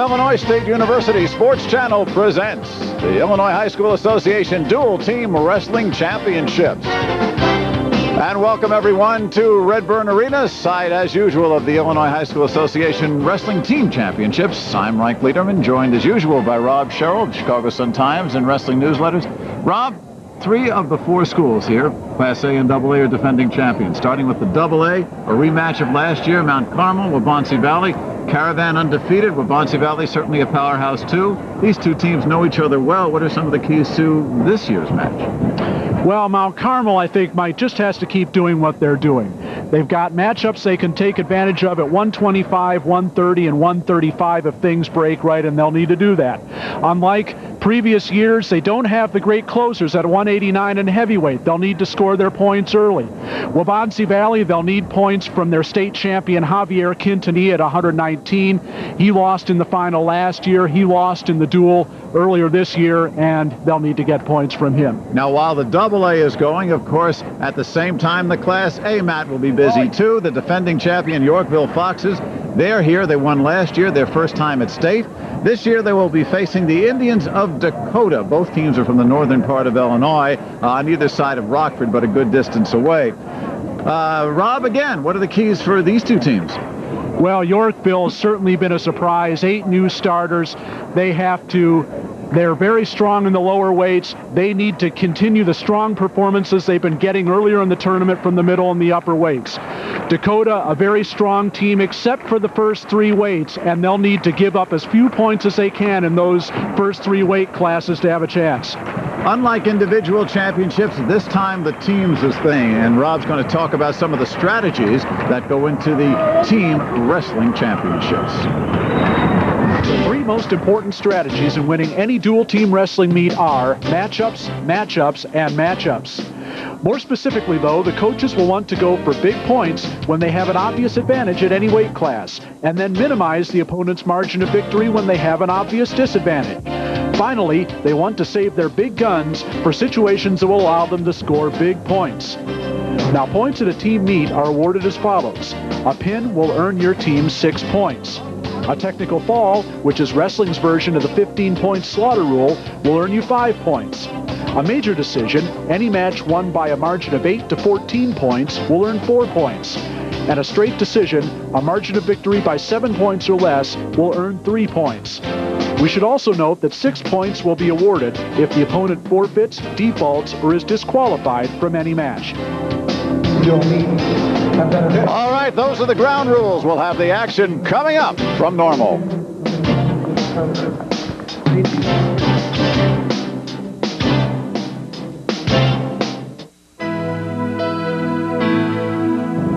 Illinois State University Sports Channel presents the Illinois High School Association Dual Team Wrestling Championships. And welcome everyone to Redburn Arena, site as usual of the Illinois High School Association Wrestling Team Championships. I'm Mike Lederman, joined as usual by Rob Sherrill, Chicago Sun-Times and Wrestling Newsletters. Rob, 3 of the 4 schools here, Class A and AA, are defending champions. Starting with the AA, a rematch of last year, Mount Carmel, Waubonsie Valley. Caravan undefeated, Waubonsie Valley certainly a powerhouse too. These two teams know each other well. What are some of the keys to this year's match? Well, Mount Carmel, I think, Mike, just has to keep doing what they're doing. They've got matchups they can take advantage of at 125, 130, and 135 if things break right, and they'll need to do that. Unlike previous years, they don't have the great closers at 189 and heavyweight. They'll need to score their points early. Waubonsie Valley, they'll need points from their state champion Javier Quintanilla at 119. He lost in the final last year. He lost in the duel earlier this year, and they'll need to get points from him. Now, while the AA is going, of course, at the same time, the Class A mat will be busy too. The defending champion Yorkville Foxes, they're here. They won last year, their first time at state. This year they will be facing the Indians of Dakota. Both teams are from the northern part of Illinois, on either side of Rockford, but a good distance away. Rob, again, what are the keys for these two teams? Well, Yorkville has certainly been a surprise. 8 new starters. They're very strong in the lower weights. They need to continue the strong performances they've been getting earlier in the tournament from the middle and the upper weights. Dakota, a very strong team except for the first 3 weights, and they'll need to give up as few points as they can in those first 3 weight classes to have a chance. Unlike individual championships, this time the teams is thing, and Rob's going to talk about some of the strategies that go into the team wrestling championships. The 3 most important strategies in winning any dual team wrestling meet are matchups, matchups, and matchups. More specifically, though, the coaches will want to go for big points when they have an obvious advantage at any weight class, and then minimize the opponent's margin of victory when they have an obvious disadvantage. Finally, they want to save their big guns for situations that will allow them to score big points. Now, points at a team meet are awarded as follows. A pin will earn your team 6 points. A technical fall, which is wrestling's version of the 15-point slaughter rule, will earn you 5 points. A major decision, any match won by a margin of 8 to 14 points, will earn 4 points. And a straight decision, a margin of victory by 7 points or less, will earn 3 points. We should also note that 6 points will be awarded if the opponent forfeits, defaults, or is disqualified from any match. All right, those are the ground rules. We'll have the action coming up from Normal.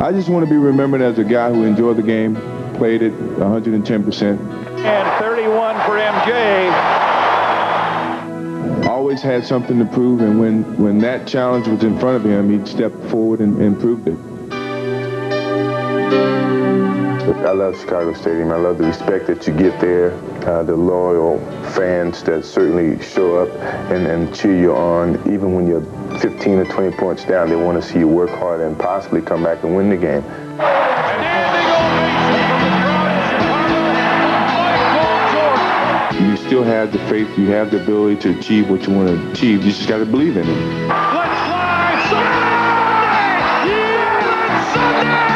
I just want to be remembered as a guy who enjoyed the game, played it 110%. And 31 for MJ. Always had something to prove, and when that challenge was in front of him, he'd step forward and proved it. I love Chicago Stadium. I love the respect that you get there, the loyal fans that certainly show up and cheer you on. Even when you're 15 or 20 points down, they want to see you work hard and possibly come back and win the game. You still have the faith, you have the ability to achieve what you want to achieve. You just got to believe in it. Let's fly Sunday! Yeah, Sunday!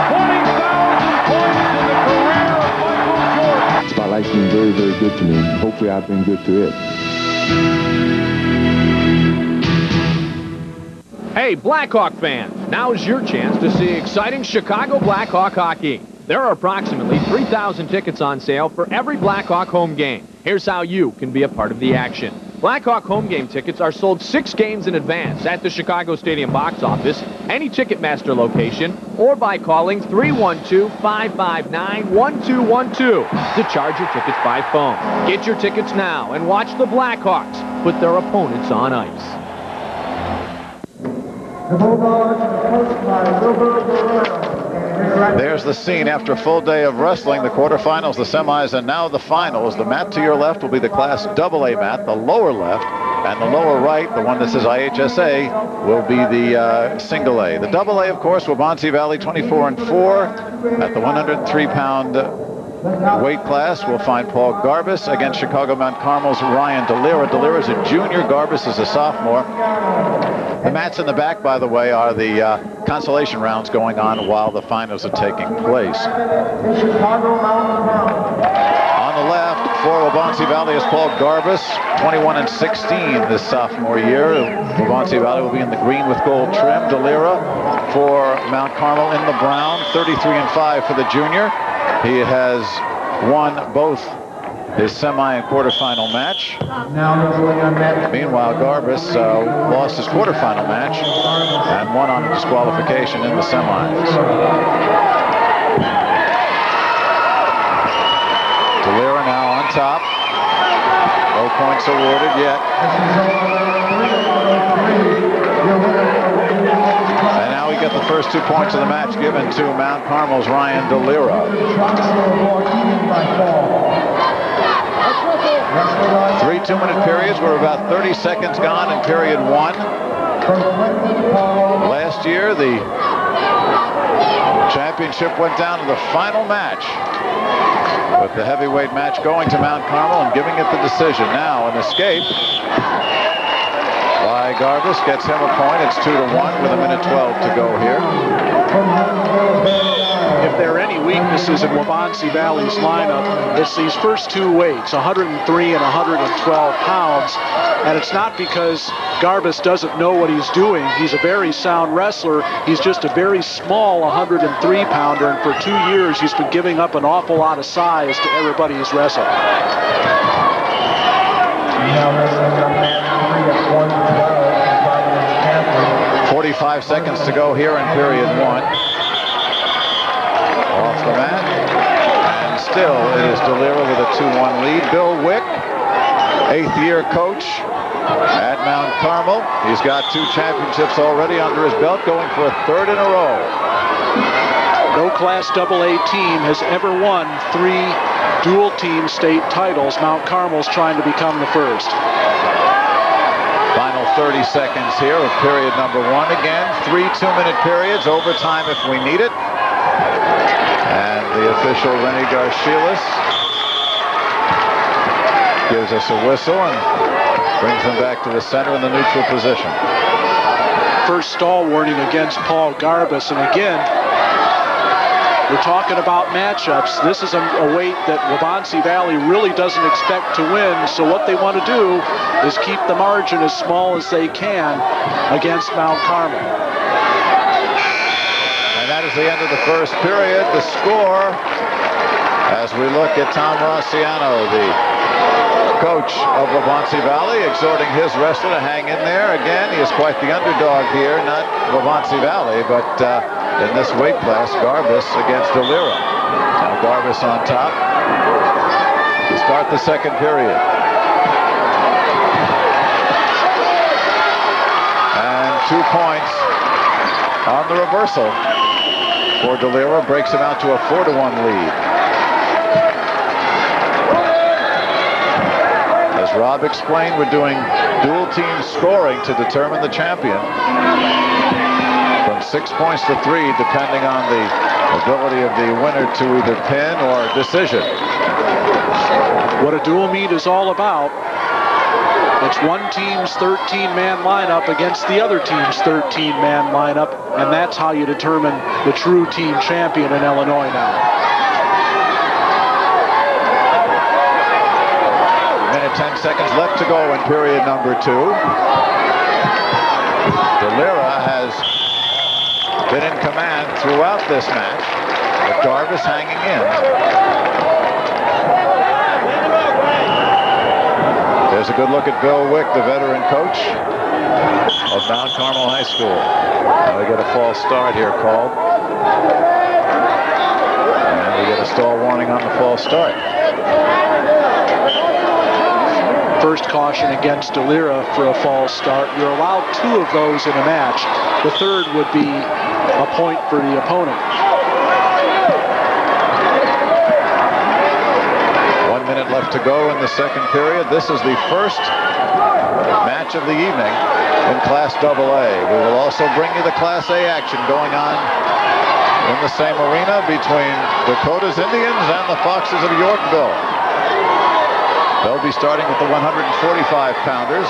20,000 points in the career of Michael Jordan. Spotlight's been very, very good to me. Hopefully I've been good to it. Hey, Blackhawk fans, now is your chance to see exciting Chicago Blackhawk hockey. There are approximately 3,000 tickets on sale for every Blackhawk home game. Here's how you can be a part of the action. Blackhawk home game tickets are sold 6 games in advance at the Chicago Stadium box office, any Ticketmaster location, or by calling 312-559-1212 to charge your tickets by phone. Get your tickets now and watch the Blackhawks put their opponents on ice. There's the scene after a full day of wrestling, the quarterfinals, the semis, and now the finals. The mat to your left will be the Class AA mat, the lower left, and the lower right, the one that says IHSA, will be the single A. The AA, of course, Waubonsie Valley 24-4 at the 103-pound weight class, we'll find Paul Garbus against Chicago Mount Carmel's Ryan DeLira. DeLira is a junior, Garbus is a sophomore. The mats in the back, by the way, are the consolation rounds going on while the finals are taking place. On the left, for Waubonsie Valley is Paul Garbus, 21-16 this sophomore year. Waubonsie Valley will be in the green with gold trim. DeLira for Mount Carmel in the brown, 33-5 for the junior. He has won both his semi and quarterfinal match. Meanwhile, Garbus lost his quarterfinal match and won on a disqualification in the semis. DeLira now on top. No points awarded yet. And now we get the first 2 points of the match given to Mount Carmel's Ryan DeLira. 3 2-minute periods. We're about 30 seconds gone in period 1. Last year, the championship went down to the final match, with the heavyweight match going to Mount Carmel and giving it the decision. Now an escape by Garbus gets him a point. It's 2-1 with 1:12 to go here. If there are any weaknesses in Waubonsie Valley's lineup, it's these first 2 weights, 103 and 112 pounds. And it's not because Garbus doesn't know what he's doing. He's a very sound wrestler. He's just a very small 103-pounder, and for 2 years he's been giving up an awful lot of size to everybody he's wrestled. 45 seconds to go here in period 1. Off the mat, and still it is DeLira with a 2-1 lead. Bill Wick, 8th-year coach at Mount Carmel. He's got 2 championships already under his belt, going for a 3rd in a row. No Class AA team has ever won 3 dual-team state titles. Mount Carmel's trying to become the first. Final 30 seconds here of period number 1. Again, 3 2-minute periods, overtime if we need it. And the official, Rennie Garcilas, gives us a whistle and brings them back to the center in the neutral position. First stall warning against Paul Garbus, and again, we're talking about matchups. This is a weight that Waubonsie Valley really doesn't expect to win, so what they want to do is keep the margin as small as they can against Mount Carmel. And that is the end of the first period. The score, as we look at Tom Rossiano, the coach of Waubonsie Valley, exhorting his wrestler to hang in there. Again, he is quite the underdog here, not Waubonsie Valley, but in this weight class, Garbus against DeLira. Now Garbus on top to start the second period. And 2 points on the reversal for DeLira, breaks him out to a 4-1 lead. As Rob explained, we're doing dual team scoring to determine the champion. From 6 points to 3, depending on the ability of the winner to either pin or decision. What a dual meet is all about. It's one team's 13-man lineup against the other team's 13-man lineup, and that's how you determine the true team champion in Illinois now. 10 seconds left to go in period number 2. DeLira has been in command throughout this match, but Garbus hanging in. There's a good look at Bill Wick, the veteran coach of Mount Carmel High School. Now we get a false start here called. And we get a stall warning on the false start. First caution against DeLira for a false start. You're allowed 2 of those in a match. The third would be a point for the opponent. 1 minute left to go in the second period. This is the first match of the evening in Class AA. We will also bring you the Class A action going on in the same arena between Dakota's Indians and the Foxes of Yorkville. They'll be starting with the 145-pounders.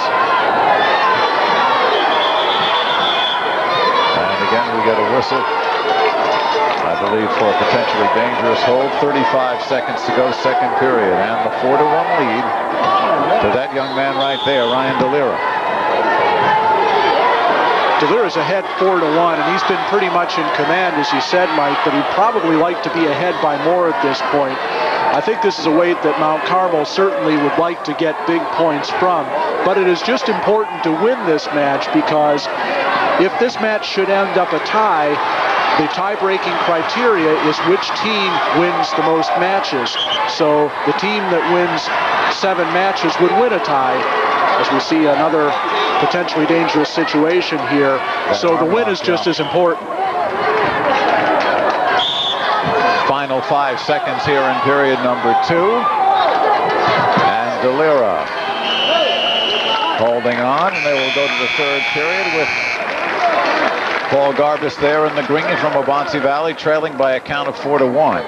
And again, we get a whistle, I believe, for a potentially dangerous hold. 35 seconds to go, second period. And the 4-1 lead to that young man right there, Ryan DeLira. DeLira's ahead 4-1, and he's been pretty much in command, as you said, Mike, but he'd probably like to be ahead by more at this point. I think this is a weight that Mount Carmel certainly would like to get big points from, but it is just important to win this match, because if this match should end up a tie, the tie-breaking criteria is which team wins the most matches. So the team that wins 7 matches would win a tie, as we see another potentially dangerous situation here. So the win is just as important. Final 5 seconds here in period number 2. And DeLira holding on, and they will go to the third period with Paul Garbus there in the green from Waubonsie Valley, trailing by a count of 4-1.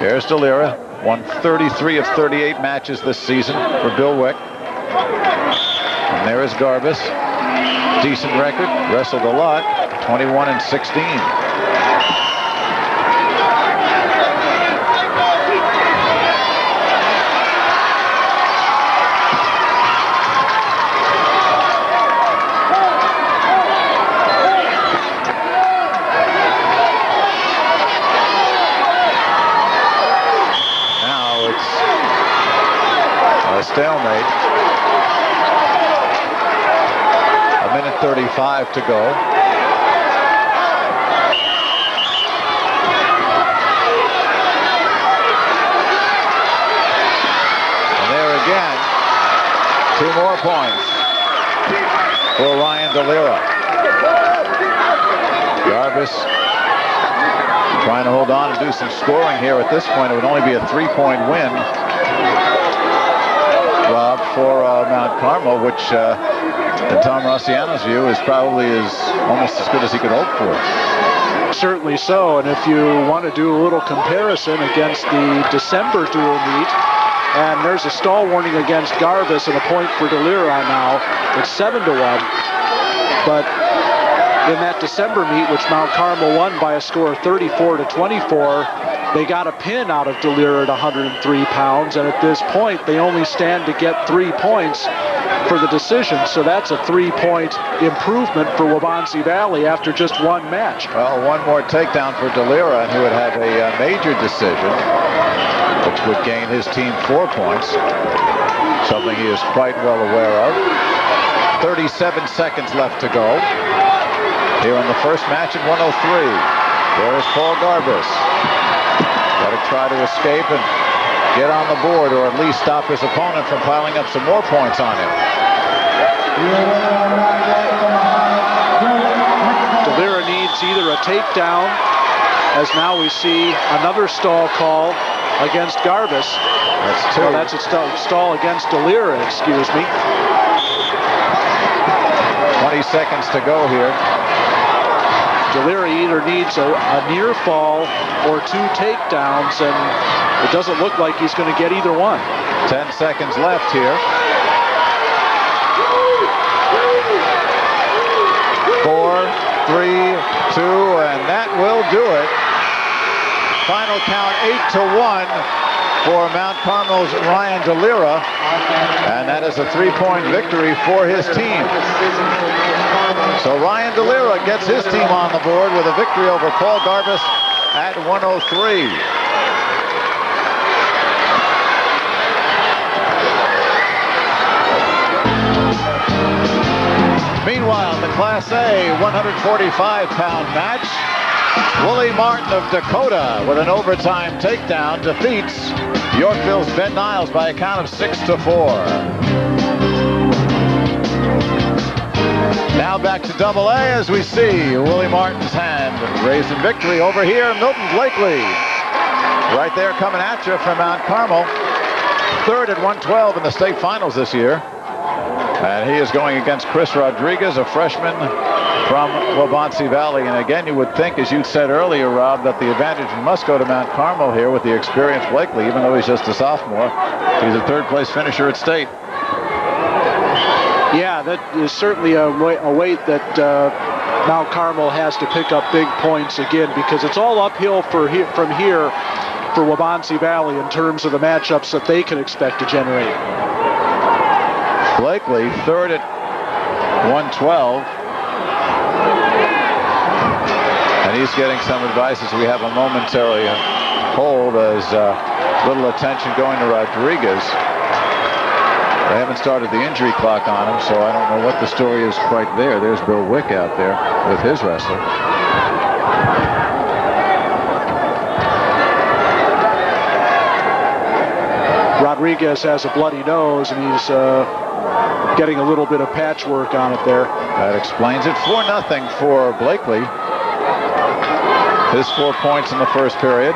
Here's DeLira, won 33 of 38 matches this season for Bill Wick. And there is Garbus, decent record, wrestled a lot, 21-16. Stalemate. 1:35 to go. And there again, 2 more points for Ryan DeLira. Garbus trying to hold on and do some scoring here. At this point, it would only be a 3-point win, Rob, for Mount Carmel, which in Tom Rossiano's view is probably almost as good as he could hope for. Certainly so, and if you want to do a little comparison against the December dual meet, and there's a stall warning against Garbus and a point for DeLira now. It's 7-1, but in that December meet, which Mount Carmel won by a score of 34-24, they got a pin out of DeLira at 103 pounds, and at this point, they only stand to get 3 points for the decision. So that's a 3-point improvement for Waubonsie Valley after just 1 match. Well, 1 more takedown for DeLira, and he would have a major decision, which would gain his team 4 points, something he is quite well aware of. 37 seconds left to go here in the first match at 103. There is Paul Garbus. Got to try to escape and get on the board, or at least stop his opponent from piling up some more points on him. DeLira needs either a takedown, as now we see another stall call against Garbus. That's 2. No, that's a stall against DeLira, excuse me. 20 seconds to go here. DeLira either needs a near fall or 2 takedowns, and it doesn't look like he's going to get either one. 10 seconds left here. 4, 3, 2, and that will do it. Final count 8-1 for Mount Carmel's Ryan DeLira, and that is a 3-point victory for his team. So Ryan DeLira gets his team on the board with a victory over Paul Garbus at 103. Meanwhile, in the Class A 145-pound match, Willie Martin of Dakota with an overtime takedown defeats Yorkville's Ben Niles by a count of 6-4. Now back to Double-A as we see Willie Martin's hand raised in victory. Over here, Milton Blakely right there coming at you from Mount Carmel. third at 112 in the state finals this year. And he is going against Chris Rodriguez, a freshman from Waubonsie Valley. And again, you would think, as you said earlier, Rob, that the advantage must go to Mount Carmel here with the experienced Blakely, even though he's just a sophomore. He's a third-place finisher at state. Yeah, that is certainly a weight that Mount Carmel has to pick up big points again, because it's all uphill from here for Waubonsie Valley in terms of the matchups that they can expect to generate. Blakely, third at 112. And he's getting some advice as we have a momentary hold, as little attention going to Rodriguez. They haven't started the injury clock on him, so I don't know what the story is quite there. There's Bill Wick out there with his wrestler. Rodriguez has a bloody nose, and he's getting a little bit of patchwork on it there. That explains it. 4-0 for Blakely. His 4 points in the first period.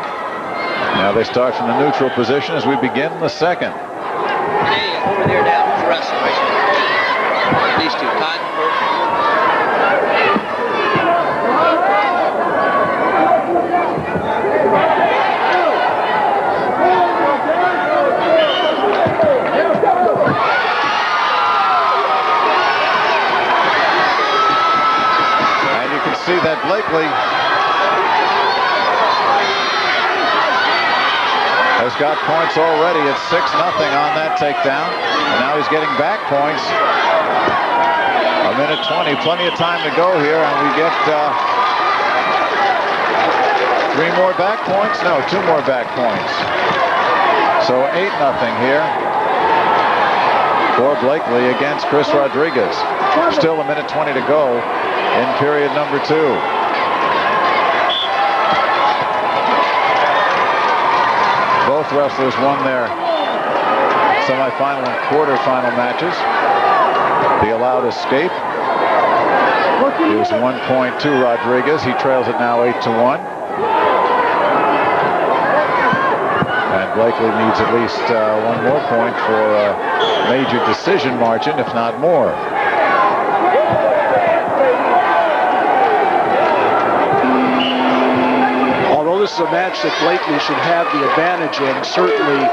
Now they start from the neutral position as we begin the second. Hey, over there now, who's wrestling right now? These two, Todd and Bert. And you can see that Blakely has got points already. It's 6-0 on that takedown. And now he's getting back points. A minute 20, plenty of time to go here, and we get 3 more back points. No, 2 more back points. So 8-0 here for Blakely against Chris Rodriguez. Still a minute 20 to go in period number 2. Both wrestlers won their semifinal and quarterfinal matches. The allowed escape is 1 point to Rodriguez. He trails it now 8-1. And Blakely needs at least 1 more point for a major decision margin, if not more. This is a match that Blakely should have the advantage in. Certainly,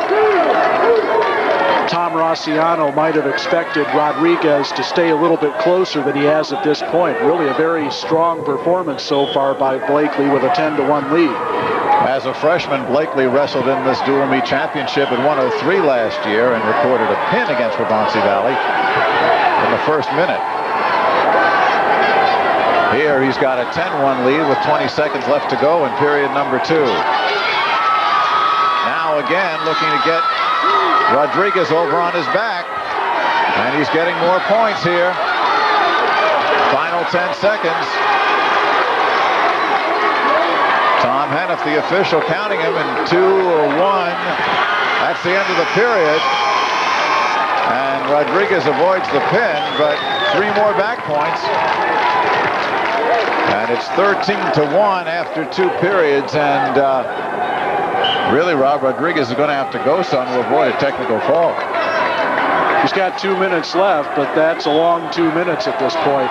Tom Rossiano might have expected Rodriguez to stay a little bit closer than he has at this point. Really a very strong performance so far by Blakely with a 10-1 lead. As a freshman, Blakely wrestled in this dual meet championship at 103 last year and recorded a pin against Waubonsie Valley in the first minute. Here he's got a 10-1 lead with 20 seconds left to go in period number 2. Now again looking to get Rodriguez over on his back, and he's getting more points here. Final 10 seconds. Tom Hennef, the official, counting him in 2-1. That's the end of the period. And Rodriguez avoids the pin, but 3 more back points. And it's 13-1 after 2 periods, and really, Rob, Rodriguez is going to have to go some to avoid a technical fall. He's got 2 minutes left, but that's a long 2 minutes at this point.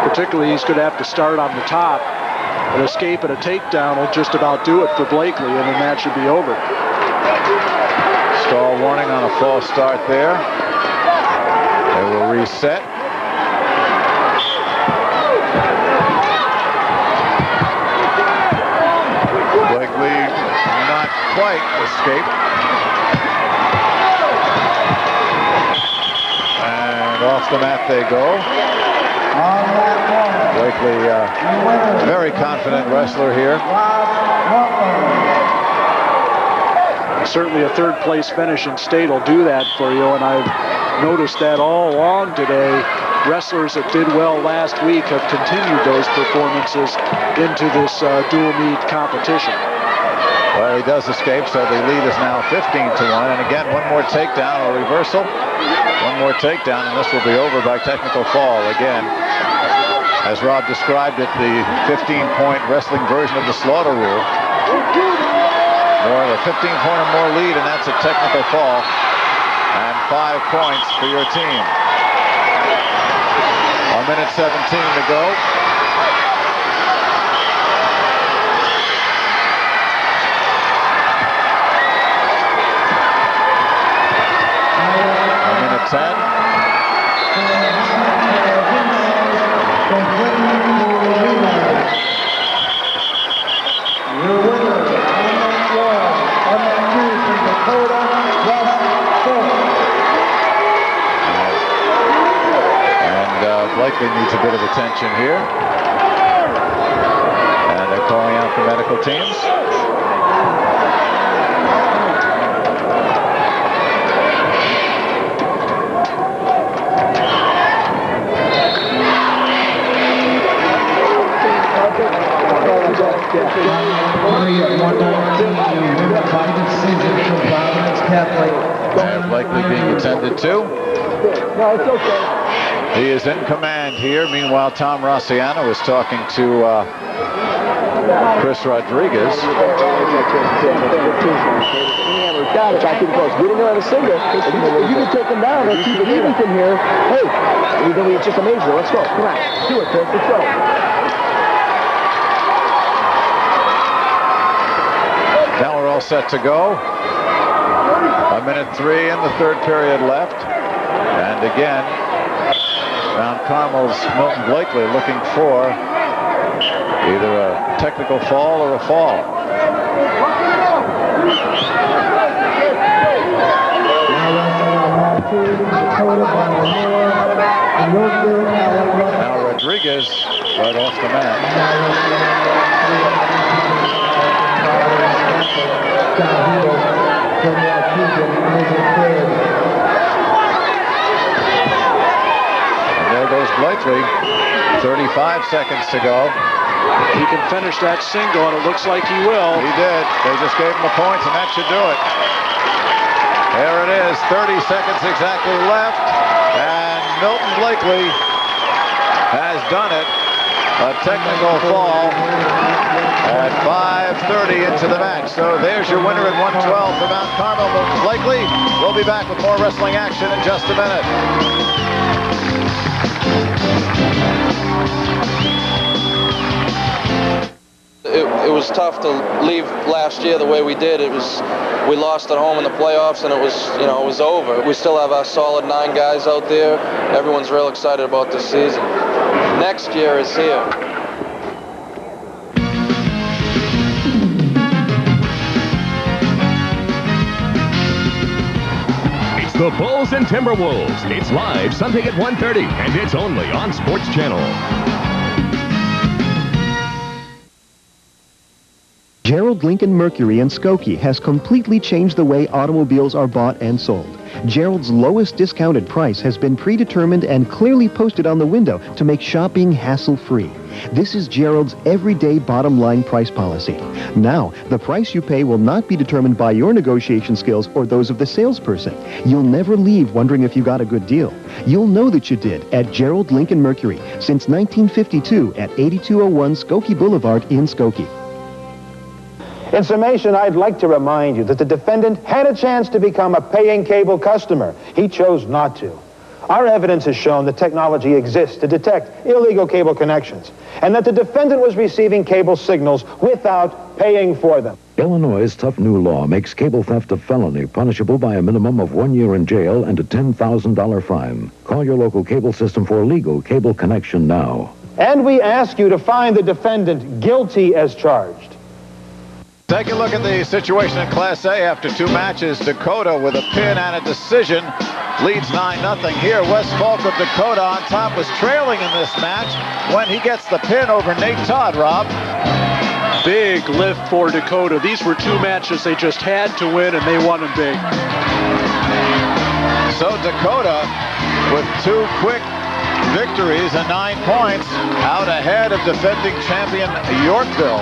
Particularly, he's going to have to start on the top. An escape and a takedown will just about do it for Blakely, and then that should be over. Stall warning on a false start there. They will reset. Blakely not quite escaped. And off the mat they go. Blakely, very confident wrestler here. Certainly a third-place finish in state will do that for you, and I've noticed that all along today. Wrestlers that did well last week have continued those performances into this dual meet competition. Well, he does escape, so the lead is now 15-1. And again, 1 more takedown or reversal. 1 more takedown, and this will be over by technical fall again. As Rob described it, the 15-point wrestling version of the slaughter rule. More or a 15-point or more lead, and that's a technical fall. And 5 points for your team. 1 minute 17 to go. A minute 10. Blakely needs a bit of attention here. And they're calling out the medical teams. And Blakely being attended to. No, it's okay. He is in command here. Meanwhile, Tom Rossiano is talking to Chris Rodriguez. Back in close. Get in there on a single. If you can take him down, let's keep it even from here. Hey, it's just a major. Let's go. Come on. Do it, Chris. Let's go. Now we're all set to go. 1 minute 3 in the third period left. And again, Mount Carmel's Milton Blakely looking for either a technical fall or a fall. Now Rodriguez right off the mat. There goes Blakely. 35 seconds to go. He can finish that single, and it looks like he will. He did. They just gave him the points, and that should do it. There it is. 30 seconds exactly left. And Milton Blakely has done it. A technical fall at 5:30 into the match. So there's your winner at 112 for Mount Carmel, Milton Blakely. We'll be back with more wrestling action in just a minute. It was tough to leave last year the way we did. We lost at home in the playoffs, and it was over. We still have our solid 9 guys out there. Everyone's real excited about this season. Next year is here. It's the Bulls and Timberwolves. It's live Sunday at 1:30, and it's only on Sports Channel. Gerald Lincoln Mercury in Skokie has completely changed the way automobiles are bought and sold. Gerald's lowest discounted price has been predetermined and clearly posted on the window to make shopping hassle-free. This is Gerald's everyday bottom line price policy. Now, the price you pay will not be determined by your negotiation skills or those of the salesperson. You'll never leave wondering if you got a good deal. You'll know that you did at Gerald Lincoln Mercury since 1952 at 8201 Skokie Boulevard in Skokie. In summation, I'd like to remind you that the defendant had a chance to become a paying cable customer. He chose not to. Our evidence has shown that technology exists to detect illegal cable connections, and that the defendant was receiving cable signals without paying for them. Illinois' tough new law makes cable theft a felony, punishable by a minimum of 1 year in jail and a $10,000 fine. Call your local cable system for legal cable connection now. And we ask you to find the defendant guilty as charged. Take a look at the situation in Class A after 2 matches. Dakota with a pin and a decision leads 9-0 here. West Falk of Dakota on top was trailing in this match when he gets the pin over Nate Todd, Rob. Big lift for Dakota. These were 2 matches they just had to win, and they won them big. So Dakota with 2 quick victories and 9 points out ahead of defending champion Yorkville.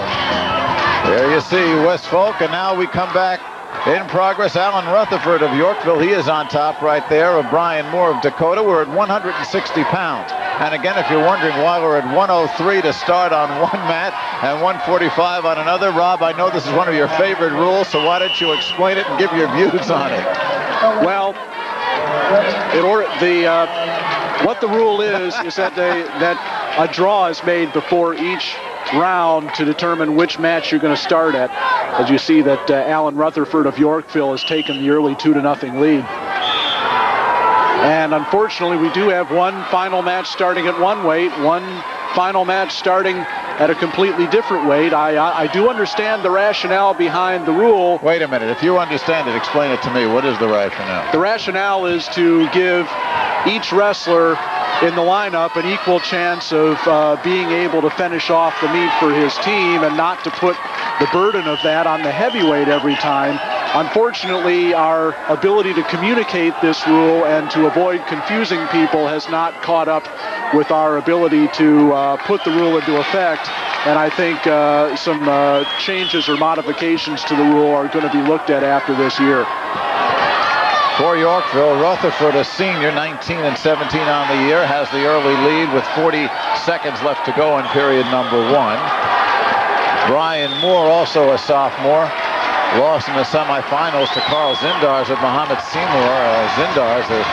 There you see West Falk, and now we come back in progress. Alan Rutherford of Yorkville, he is on top right there of Brian Moore of Dakota. We're at 160 pounds. And again, if you're wondering why we're at 103 to start on one mat and 145 on another, Rob, I know this is one of your favorite rules, so why don't you explain it and give your views on it? Well, what the rule is that a draw is made before each round to determine which match you're going to start at. As you see that Alan Rutherford of Yorkville has taken the early 2-0 lead. And unfortunately, we do have one final match starting at one weight, one final match starting at a completely different weight. I do understand the rationale behind the rule. Wait a minute. If you understand it, explain it to me. What is the rationale? The rationale is to give each wrestler in the lineup an equal chance of being able to finish off the meet for his team and not to put the burden of that on the heavyweight every time. Unfortunately, our ability to communicate this rule and to avoid confusing people has not caught up with our ability to put the rule into effect. And I think some changes or modifications to the rule are going to be looked at after this year. For Yorkville, Rutherford, a senior, 19 and 17 on the year, has the early lead with 40 seconds left to go in period number 1. Brian Moore, also a sophomore, lost in the semifinals to Carl Zindars of Mohammed Seymour. Zindars, the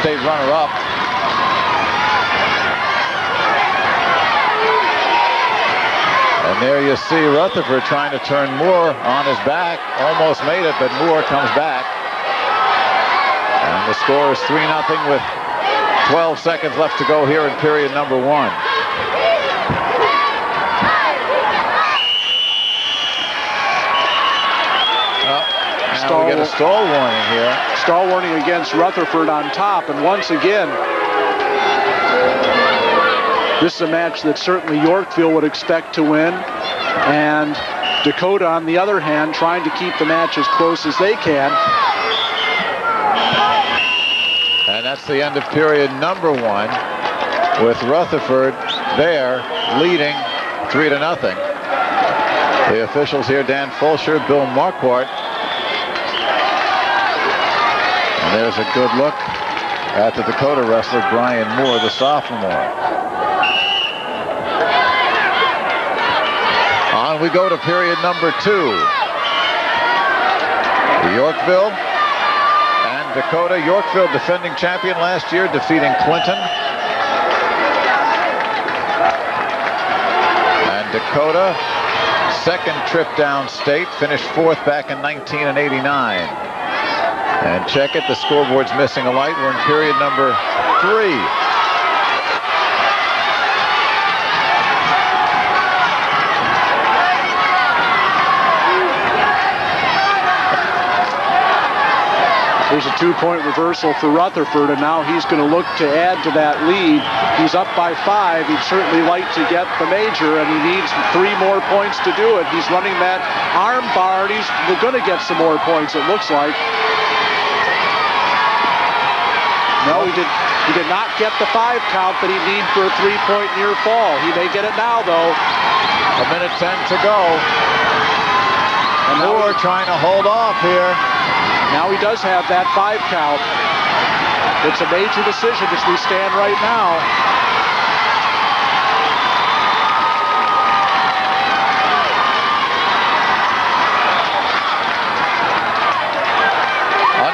state runner-up. And there you see Rutherford trying to turn Moore on his back. Almost made it, but Moore comes back. And the score is 3-0 with 12 seconds left to go here in period number 1. Now we get a stall warning here. Stall warning against Rutherford on top. And once again, this is a match that certainly Yorkville would expect to win. And Dakota, on the other hand, trying to keep the match as close as they can. And that's the end of period number 1, with Rutherford there leading 3-0. The officials here, Dan Fulcher, Bill Marquardt. And there's a good look at the Dakota wrestler, Brian Moore, the sophomore. On we go to period number 2. Yorkville and Dakota. Yorkville, defending champion last year, defeating Clinton. And Dakota, second trip downstate, finished 4th back in 1989. And check it, the scoreboard's missing a light. We're in period number 3. There's a 2-point reversal for Rutherford, and now he's going to look to add to that lead. He's up by 5. He'd certainly like to get the major, and he needs 3 more points to do it. He's running that arm bar, and he's going to get some more points, it looks like. No, he did not get the 5 count that he needs for a 3-point near fall. He may get it now, though. 1:10 to go. And Moore trying to hold off here. Now he does have that 5 count. It's a major decision as we stand right now.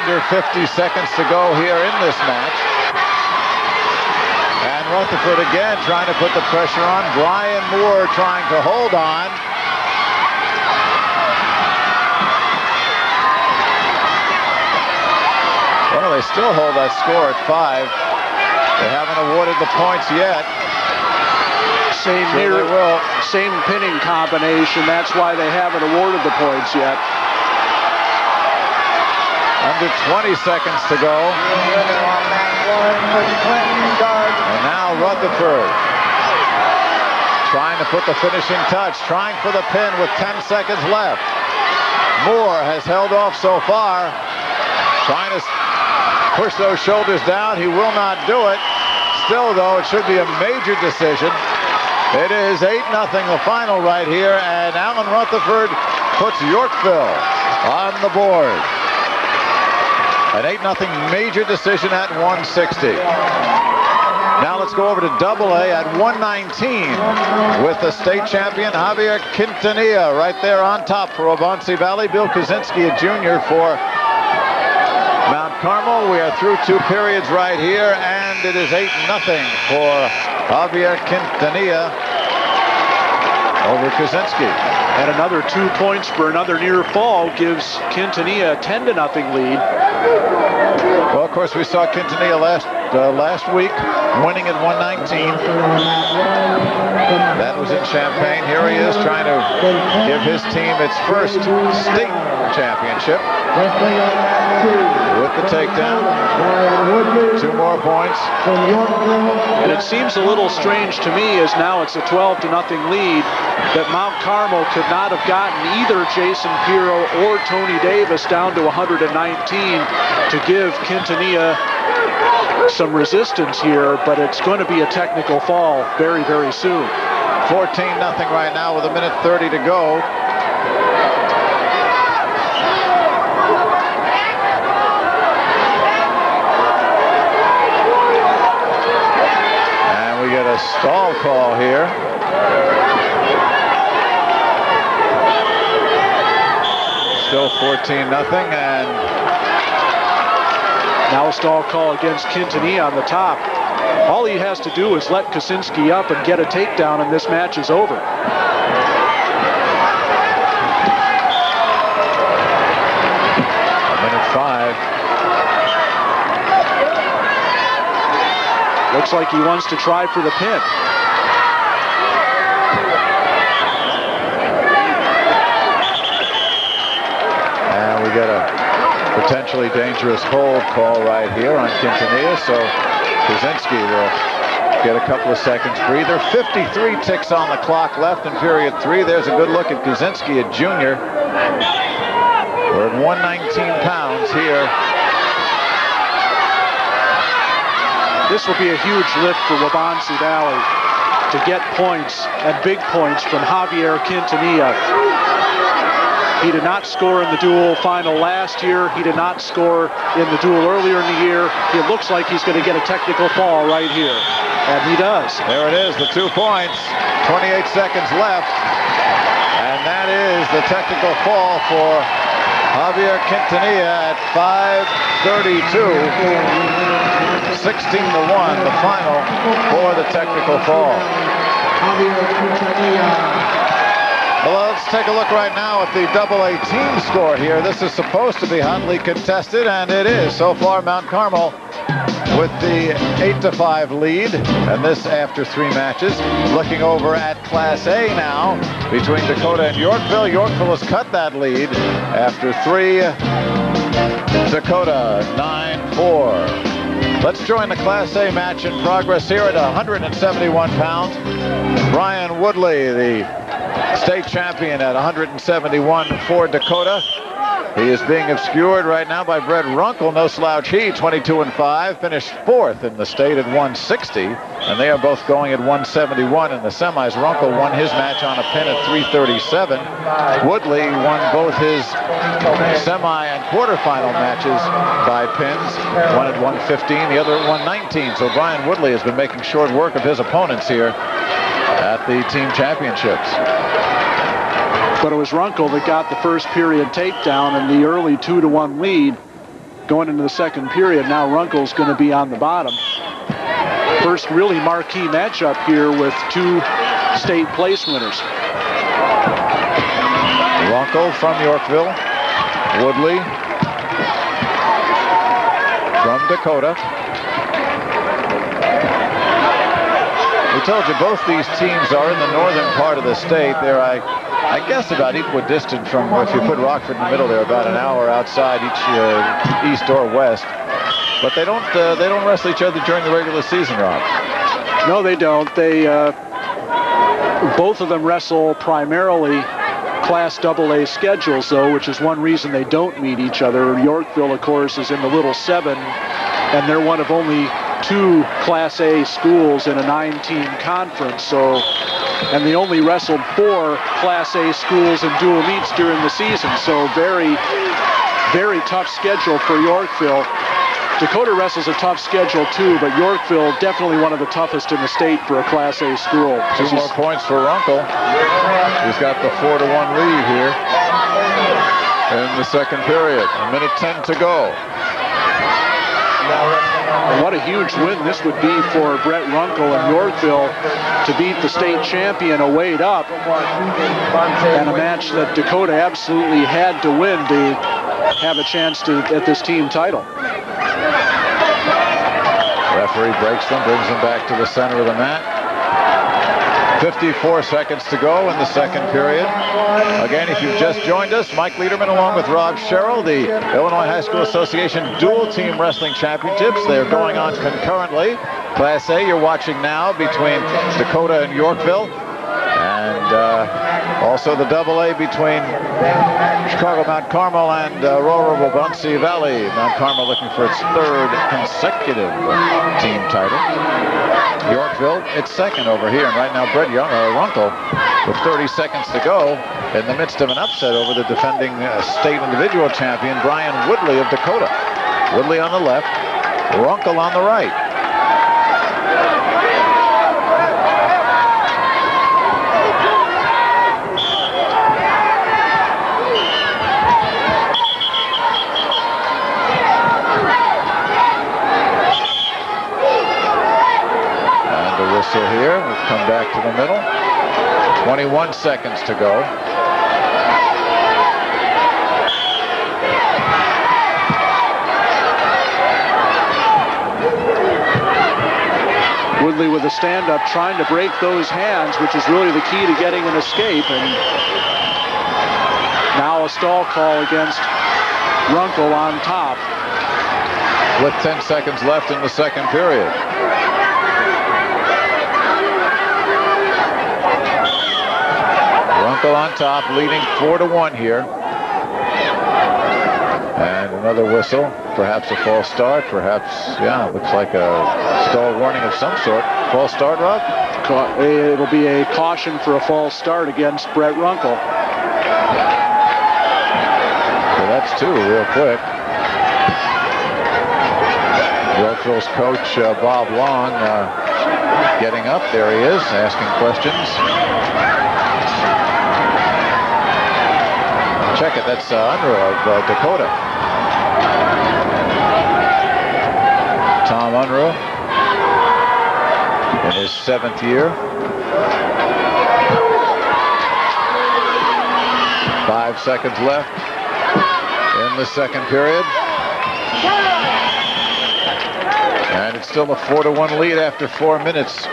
Under 50 seconds to go here in this match. And Rutherford again trying to put the pressure on. Brian Moore trying to hold on. Well, they still hold that score at 5. They haven't awarded the points yet. Same pinning combination. That's why they haven't awarded the points yet. Under 20 seconds to go. And now Rutherford trying to put the finishing touch, trying for the pin with 10 seconds left. Moore has held off so far, trying to push those shoulders down. He will not do it. Still, though, it should be a major decision. It is 8-0 the final right here, and Alan Rutherford puts Yorkville on the board. An 8-0 major decision at 160. Now let's go over to Double-A at 119 with the state champion Javier Quintanilla right there on top for Waubonsie Valley. Bill Kaczynski, a junior for Mount Carmel. We are through 2 periods right here, and it is 8-0 for Javier Quintanilla over Kaczynski. And another 2 points for another near fall gives Quintanilla a 10-0 lead. Well, of course, we saw Quintanilla last week winning at 119. That was in Champaign. Here he is trying to give his team its first state championship with the takedown. 2 more points. And it seems a little strange to me, as now it's a 12-0 lead, that Mount Carmel could not have gotten either Jason Pirro or Tony Davis down to 119 to give Quintanilla some resistance here, but it's going to be a technical fall very, very soon. 14-0 right now with 1:30 to go. And we get a stall call here. Still 14-0, and now a stall call against Quintanilla on the top. All he has to do is let Kaczynski up and get a takedown, and this match is over. Minute 5. Looks like he wants to try for the pin. And we get a potentially dangerous hold call right here on Quintanilla, so Kaczynski will get a couple of seconds breather. 53 ticks on the clock left in period 3. There's a good look at Kaczynski, a junior. We're at 119 pounds here. This will be a huge lift for Waubonsie Valley to get points, and big points, from Javier Quintanilla. He did not score in the duel final last year. He did not score in the duel earlier in the year. It looks like he's going to get a technical fall right here, and he does. There it is, the 2 points. 28 seconds left, and that is the technical fall for Javier Quintanilla at 5:32. 16-1, the final for the technical fall. Well, let's take a look right now at the Double-A team score here. This is supposed to be hotly contested, and it is. So far, Mount Carmel with the 8-5 lead, and this after 3 matches. Looking over at Class A now between Dakota and Yorkville. Yorkville has cut that lead after 3. Dakota 9-4. Let's join the Class A match in progress here at 171 pounds. Brian Woodley, the state champion at 171 for Dakota. He is being obscured right now by Brett Runkle, no slouch he, 22-5, finished 4th in the state at 160, and they are both going at 171 in the semis. Runkle won his match on a pin at 337. Woodley won both his semi and quarterfinal matches by pins, one at 115, the other at 119. So Brian Woodley has been making short work of his opponents here at the team championships. But it was Runkle that got the first period takedown and the early 2-1 lead going into the second period. Now Runkle's going to be on the bottom. First really marquee matchup here with 2 state place winners. Runkle from Yorkville, Woodley from Dakota. We told you both these teams are in the northern part of the state. They're, I guess, about equidistant from, if you put Rockford in the middle, they're about an hour outside each east or west. But they don't wrestle each other during the regular season, Rob. No, they don't. They both of them wrestle primarily Class AA schedules, though, which is one reason they don't meet each other. Yorkville, of course, is in the Little 7, and they're one of only 2 Class A schools in a 9-team conference. So, and they only wrestled 4 Class A schools in dual meets during the season. So very, very tough schedule for Yorkville. Dakota wrestles a tough schedule too, but Yorkville definitely one of the toughest in the state for a Class A school. 2 more points for Runkle. He's got the 4-1 lead here in the second period. 1:10 to go. And what a huge win this would be for Brett Runkle and Yorkville to beat the state champion a weight up, and a match that Dakota absolutely had to win to have a chance at this team title. Referee breaks them, brings them back to the center of the mat. 54 seconds to go in the second period. Again, if you've just joined us, Mike Lederman along with Rob Sherrill, the Illinois High School Association Dual Team Wrestling Championships. They're going on concurrently. Class A, you're watching now between Dakota and Yorkville. And also the AA between Chicago Mount Carmel and Aurora Waubonsie Valley. Mount Carmel looking for its 3rd consecutive team title. Yorkville, its 2nd over here. And right now, Brett Runkle, with 30 seconds to go, in the midst of an upset over the defending state individual champion, Brian Woodley of Dakota. Woodley on the left, Runkle on the right. Here, we've come back to the middle. 21 seconds to go. Woodley with a stand-up trying to break those hands, which is really the key to getting an escape. And now a stall call against Runkle on top. With 10 seconds left in the second period. Runkle on top, leading 4-1 here. And another whistle, perhaps a false start, perhaps, yeah, looks like a stall warning of some sort. False start, Rob? It'll be a caution for a false start against Brett Runkle. So that's 2 real quick. Yorkville's coach, Bob Long, getting up. There he is, asking questions. Check it, that's Unruh of Dakota. Tom Unruh in his 7th year. 5 seconds left in the second period. And it's still a 4-1 lead after 4 minutes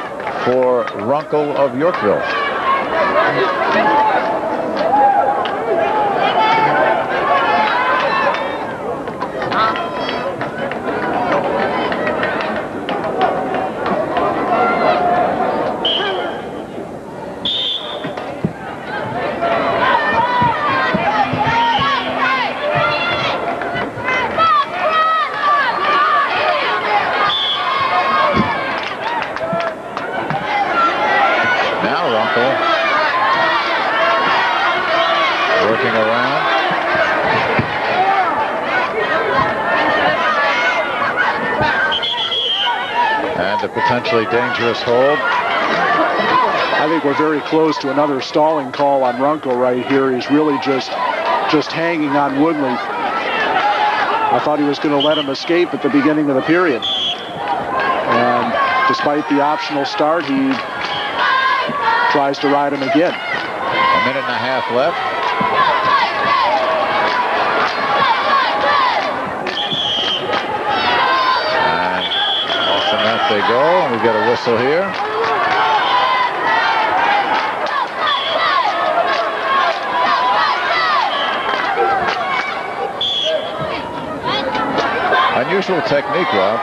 for Runkle of Yorkville. Working around. And a potentially dangerous hold. I think we're very close to another stalling call on Runkle right here. He's really just hanging on Woodley. I thought he was going to let him escape at the beginning of the period. And despite the optional start, he tries to ride him again. 1.5 minutes left. And off the net they go, and we get a whistle here. Unusual technique, Rob.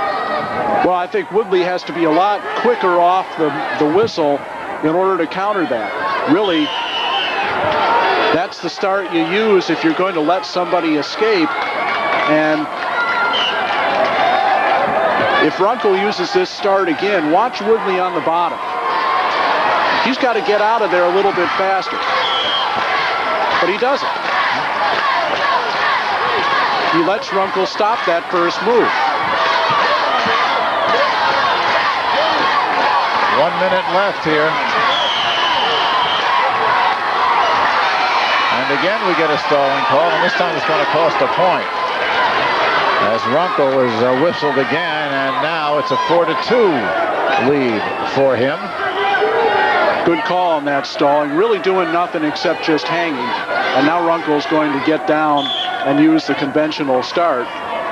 Well, I think Woodley has to be a lot quicker off the whistle in order to counter that. Really, that's the start you use if you're going to let somebody escape. And if Runkle uses this start again, watch Woodley on the bottom. He's got to get out of there a little bit faster. But he doesn't. He lets Runkle stop that first move. 1 minute left here. And again, we get a stalling call, and this time it's going to cost a point. As Runkle is whistled again, and now it's a 4-2 lead for him. Good call on that stalling. Really doing nothing except just hanging. And now Runkle's going to get down and use the conventional start.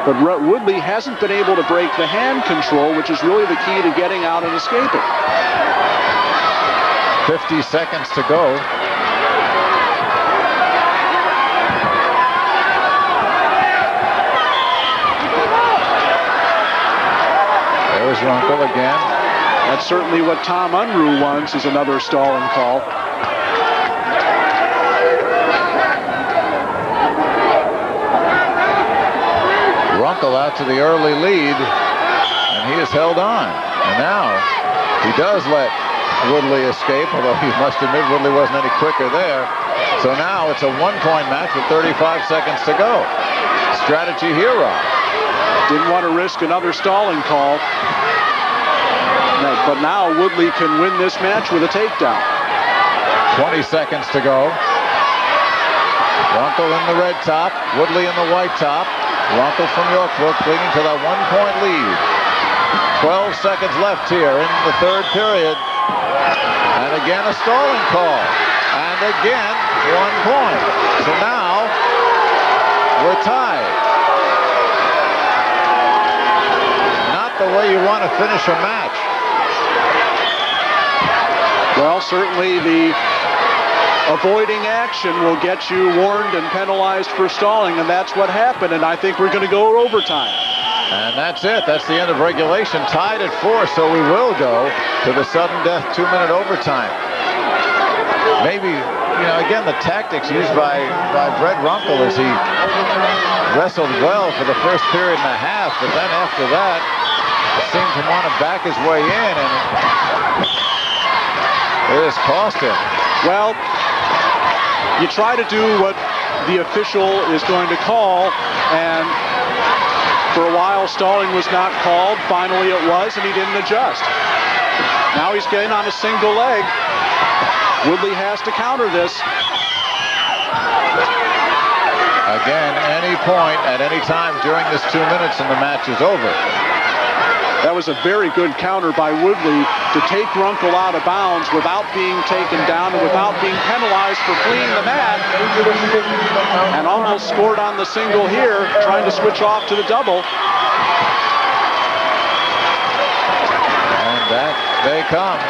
But Woodley hasn't been able to break the hand control, which is really the key to getting out and escaping. 50 seconds to go. There's Runkle again. That's certainly what Tom Unruh wants, is another stalling call. Runkle out to the early lead, and he is held on. And now he does let Woodley escape, although he must admit Woodley wasn't any quicker there. So now it's a 1-point match with 35 seconds to go. Strategy here, Rob. Didn't want to risk another stalling call. But now Woodley can win this match with a takedown. 20 seconds to go. Runkle in the red top, Woodley in the white top. Runkle from Yorkville clinging to that 1-point lead. 12 seconds left here in the third period. And again a stalling call. And again 1 point. So now we're tied. Not the way you want to finish a match. Well, certainly the avoiding action will get you warned and penalized for stalling, and that's what happened, and I think we're going to go overtime. And that's it. That's the end of regulation. Tied at 4, so we will go to the sudden death 2-minute overtime. Maybe, again, the tactics used by Brett Runkle as he wrestled well for the first period and a half, but then after that, seemed to want to back his way in, and it has cost him. Well, you try to do what the official is going to call, and for a while stalling was not called. Finally it was, and he didn't adjust. Now he's getting on a single leg. Woodley has to counter this. Again, any point at any time during this 2 minutes and the match is over. That was a very good counter by Woodley to take Runkle out of bounds without being taken down and without being penalized for fleeing the mat, and almost scored on the single here, trying to switch off to the double. And that they come.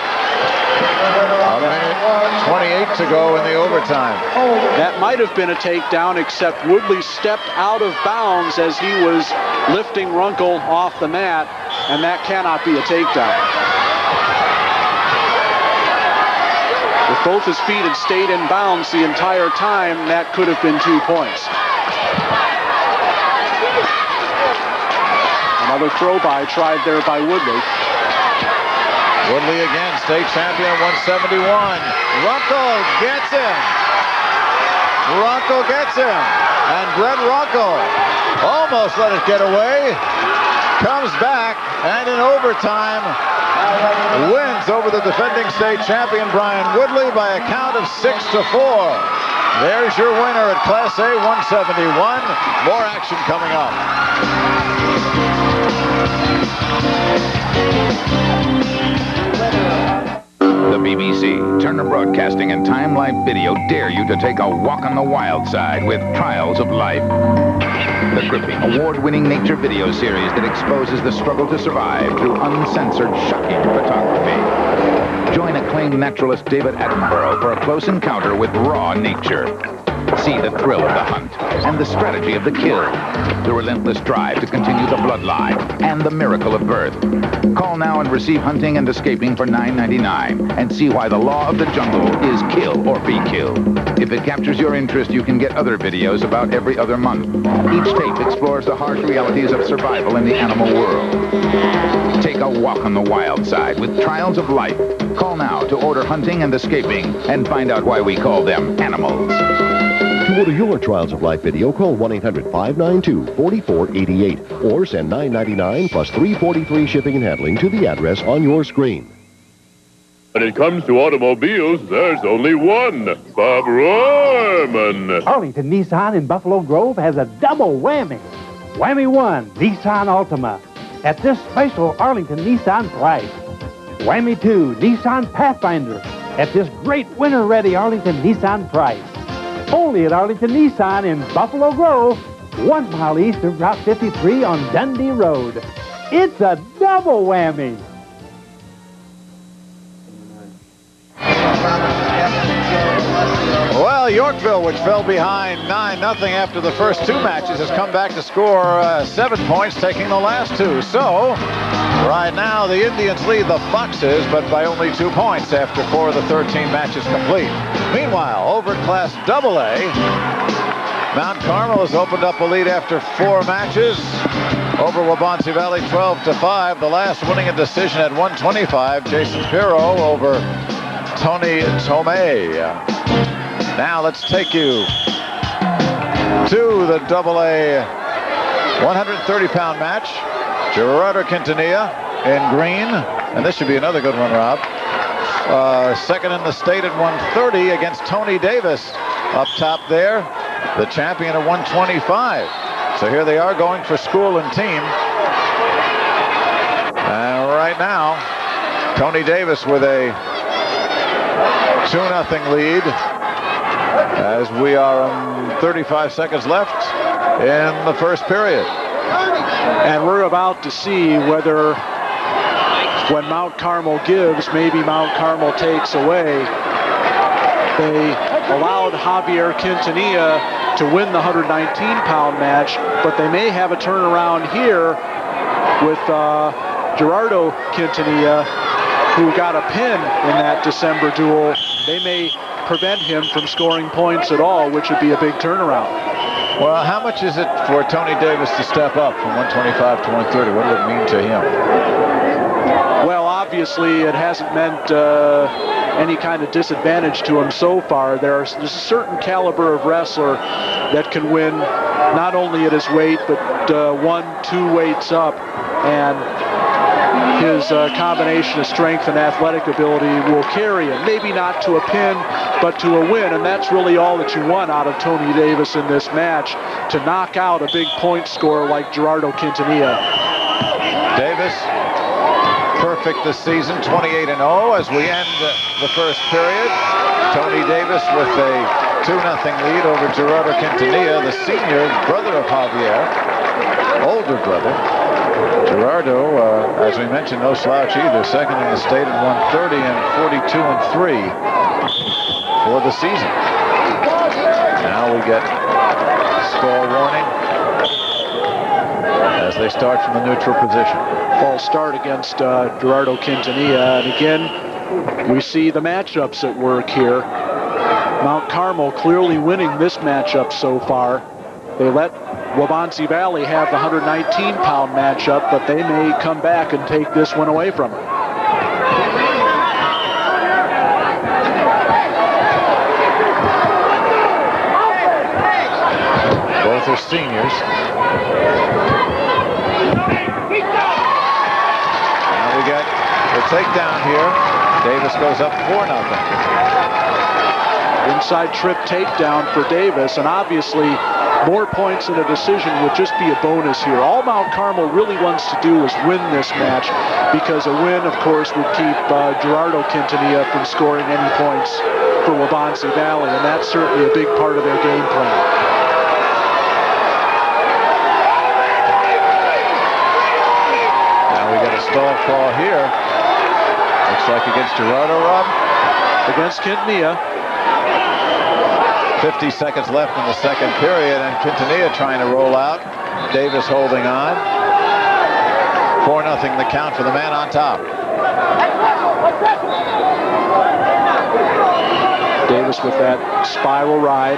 A minute 28 to go in the overtime. That might have been a takedown, except Woodley stepped out of bounds as he was lifting Runkle off the mat, and that cannot be a takedown. If both his feet had stayed in bounds the entire time, that could have been 2 points. Another throw-by tried there by Woodley. Woodley again, state champion, 171. Runkle gets him. Runkle gets him. And Brett Runkle almost let it get away. Comes back, and in overtime, wins over the defending state champion Brian Woodley by a count of 6-4. There's your winner at Class A 171. More action coming up. The BBC, Turner Broadcasting, and Time Life Video dare you to take a walk on the wild side with Trials of Life. The gripping, award-winning nature video series that exposes the struggle to survive through uncensored, shocking photography. Join acclaimed naturalist David Attenborough for a close encounter with raw nature. See the thrill of the hunt and the strategy of the kill, the relentless drive to continue the bloodline, and the miracle of birth. Call now and receive Hunting and Escaping for $9.99 and see why the law of the jungle is kill or be killed. If it captures your interest, you can get other videos about every other month. Each tape explores the harsh realities of survival in the animal world. Take a walk on the wild side with Trials of Life. Call now to order Hunting and Escaping and find out why we call them animals. To order your Trials of Life video, call 1-800-592-4488 or send $9.99 plus $3.43 shipping and handling to the address on your screen. When it comes to automobiles, there's only one, Bob Rohrman. Arlington Nissan in Buffalo Grove has a double whammy. Whammy 1, Nissan Altima, at this special Arlington Nissan price. Whammy 2, Nissan Pathfinder, at this great winter-ready Arlington Nissan price. Only at Arlington Nissan in Buffalo Grove, 1 mile east of Route 53 on Dundee Road. It's a double whammy. Well, Yorkville, which fell behind 9-0 after the first 2 matches, has come back to score 7 points, taking the last 2. So, right now, the Indians lead the Foxes, but by only 2 points after 4 of the 13 matches complete. Meanwhile, over at Class AA, Mount Carmel has opened up a lead after 4 matches over Waubonsie Valley 12-5. The last winning a decision at 125, Jason Pirro over Tony Tomei. Now let's take you to the AA 130-pound match. Gerardo Quintanilla in green, and this should be another good one, Rob. Second in the state at 130 against Tony Davis up top there, the champion at 125. So here they are going for school and team. And right now, Tony Davis with a 2-0 lead as we are 35 seconds left in the first period. And we're about to see whether when Mount Carmel gives, maybe Mount Carmel takes away. They allowed Javier Quintanilla to win the 119-pound match, but they may have a turnaround here with Gerardo Quintanilla, who got a pin in that December duel. They may prevent him from scoring points at all, which would be a big turnaround. Well, how much is it for Tony Davis to step up from 125 to 130? What does it mean to him? Well, obviously, it hasn't meant any kind of disadvantage to him so far. There's a certain caliber of wrestler that can win not only at his weight, but 1-2 weights up. And his combination of strength and athletic ability will carry him. Maybe not to a pin, but to a win. And that's really all that you want out of Tony Davis in this match, to knock out a big point scorer like Gerardo Quintanilla. Davis, perfect this season, 28-0 as we end the first period. Tony Davis with a 2-0 lead over Gerardo Quintanilla, the senior brother of Javier, older brother. Gerardo, as we mentioned, no slouch either. Second in the state at 130 and 42-3 for the season. Now we get stall warning as they start from the neutral position. False start against Gerardo Quintanilla. And again, we see the matchups at work here. Mount Carmel clearly winning this matchup so far. They let Waubonsie Valley have the 119-pound matchup, but they may come back and take this one away from them. Both are seniors. Now we get the takedown here. Davis goes up 4-0. Inside trip takedown for Davis, and obviously more points in a decision would just be a bonus here. All Mount Carmel really wants to do is win this match, because a win, of course, would keep Gerardo Quintanilla from scoring any points for Waubonsie Valley, and that's certainly a big part of their game plan. Now we got a stall call here. Looks like against Gerardo, Rob? Against Quintanilla. 50 seconds left in the second period, and Quintanilla trying to roll out. Davis holding on. 4-0 the count for the man on top. Davis with that spiral ride.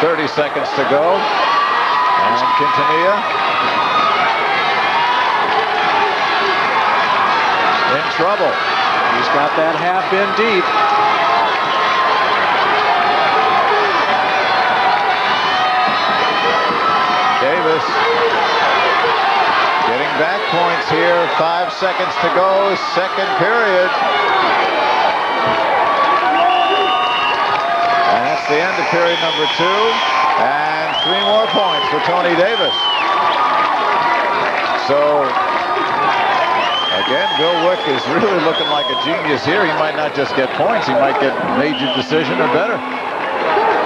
.30 seconds to go. And Quintanilla in trouble. He's got that half in deep. Davis getting back. points here. 5 seconds to go, second period. And that's the end of period number 2. And 3 more points for Tony Davis. So, again, Bill Wick is really looking like a genius here. He might not just get points, he might get major decision or better.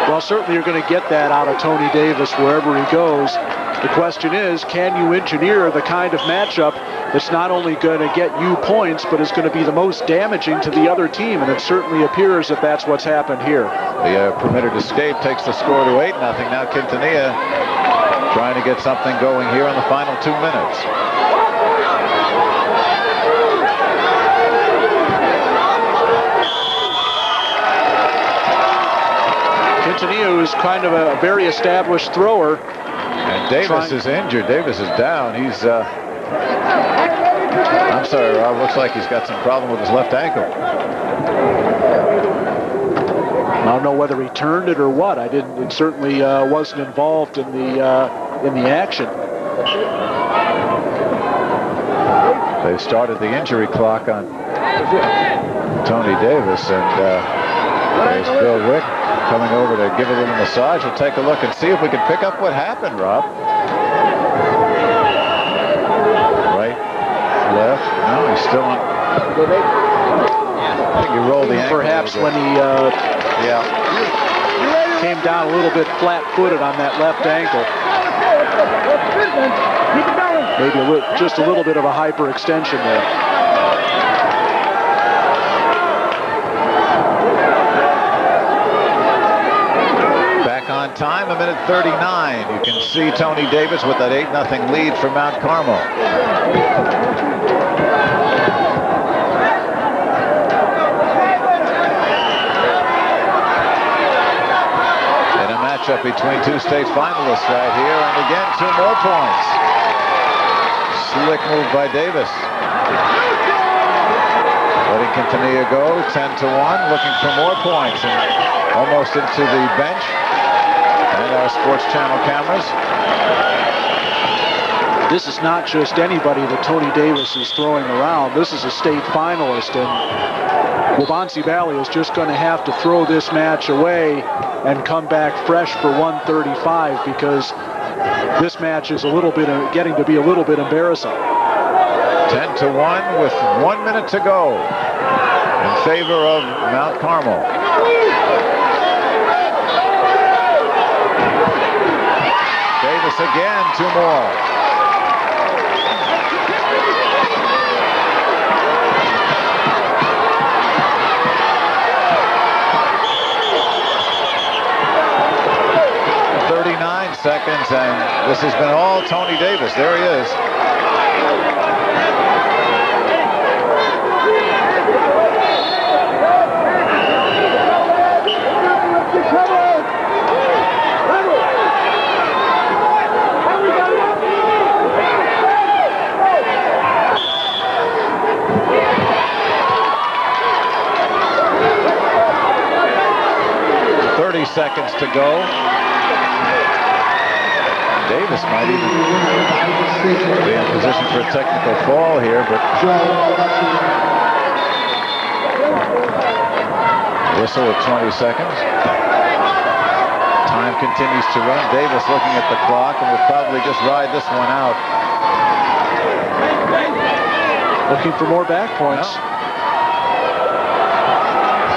Well, certainly you're going to get that out of Tony Davis wherever he goes. The question is, can you engineer the kind of matchup that's not only going to get you points, but is going to be the most damaging to the other team? And it certainly appears that that's what's happened here. The permitted escape takes the score to 8-0. Now Quintanilla trying to get something going here in the final 2 minutes. Quintanilla is kind of a very established thrower. And Davis is injured. Davis is down. He's, I'm sorry, Rob, looks like he's got some problem with his left ankle. I don't know whether he turned it or what. It certainly wasn't involved in the action. They've started the injury clock on Tony Davis, and there's Bill Wick coming over to give a little massage. We'll take a look and see if we can pick up what happened, Rob. Right, left. No, he's still on. I think he rolled the ankle. Perhaps when he came down a little bit flat-footed on that left ankle. Maybe just a little bit of a hyperextension there. On time, 1:39. You can see Tony Davis with that 8-0 lead for Mount Carmel. In a matchup between 2 state finalists right here, and again 2 more points. Slick move by Davis. Letting Quintanilla go, 10-1, looking for more points, and almost into the bench. And our Sports Channel cameras. This is not just anybody that Tony Davis is throwing around. This is a state finalist, and Waubonsie Valley is just going to have to throw this match away and come back fresh for 135, because this match is getting to be a little bit embarrassing. 10-1 with 1 minute to go in favor of Mount Carmel. Davis again, 2 more. Seconds, and this has been all Tony Davis. There he is. Seconds to go. Davis might even be in position for a technical fall here, but whistle at 20 seconds. Time continues to run. Davis looking at the clock and will probably just ride this one out. Looking for more back points. No.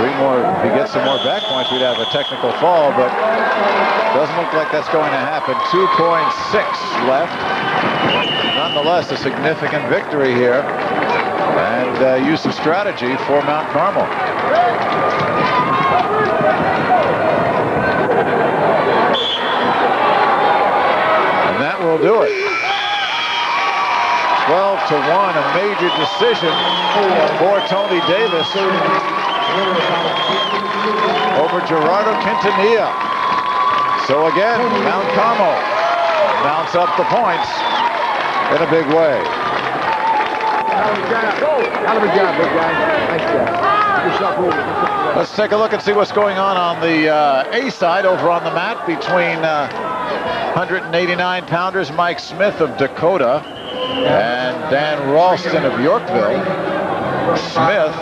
3 more, if he gets some more back points, we'd have a technical fall, but doesn't look like that's going to happen. 2.6 left. Nonetheless, a significant victory here, and use of strategy for Mount Carmel. And that will do it. 12-1, a major decision for Tony Davis over Gerardo Quintanilla. So again, Mount Carmel mounts up the points in a big way. Hell of a job, big guy. Nice job. Let's take a look and see what's going on the A side over on the mat between 189-pounders Mike Smith of Dakota And Dan Ralston of Yorkville. Smith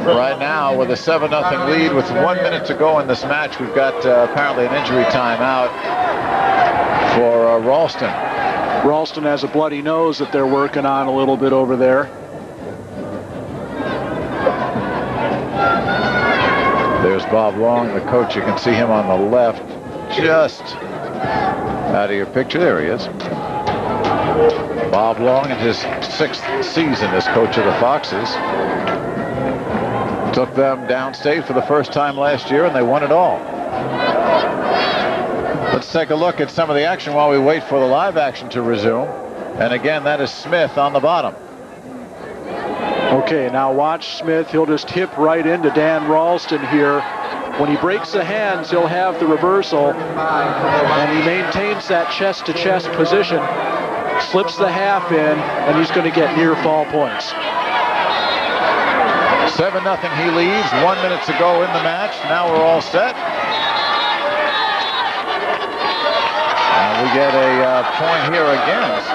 right now with a 7-0 lead with 1 minute to go in this match. We've got apparently an injury timeout for Ralston. Ralston has a bloody nose that they're working on a little bit over there. There's Bob Long, the coach. You can see him on the left, just out of your picture. There he is. Bob Long in his 6th season as coach of the Foxes. Took them downstate for the first time last year, and they won it all. Let's take a look at some of the action while we wait for the live action to resume. And again, that is Smith on the bottom. Okay, now watch Smith. He'll just hip right into Dan Ralston here. When he breaks the hands, he'll have the reversal, and he maintains that chest-to-chest position, slips the half in, and he's going to get near fall points. 7-0 he leads. 1 minute to go in the match. Now we're all set. And we get a point here against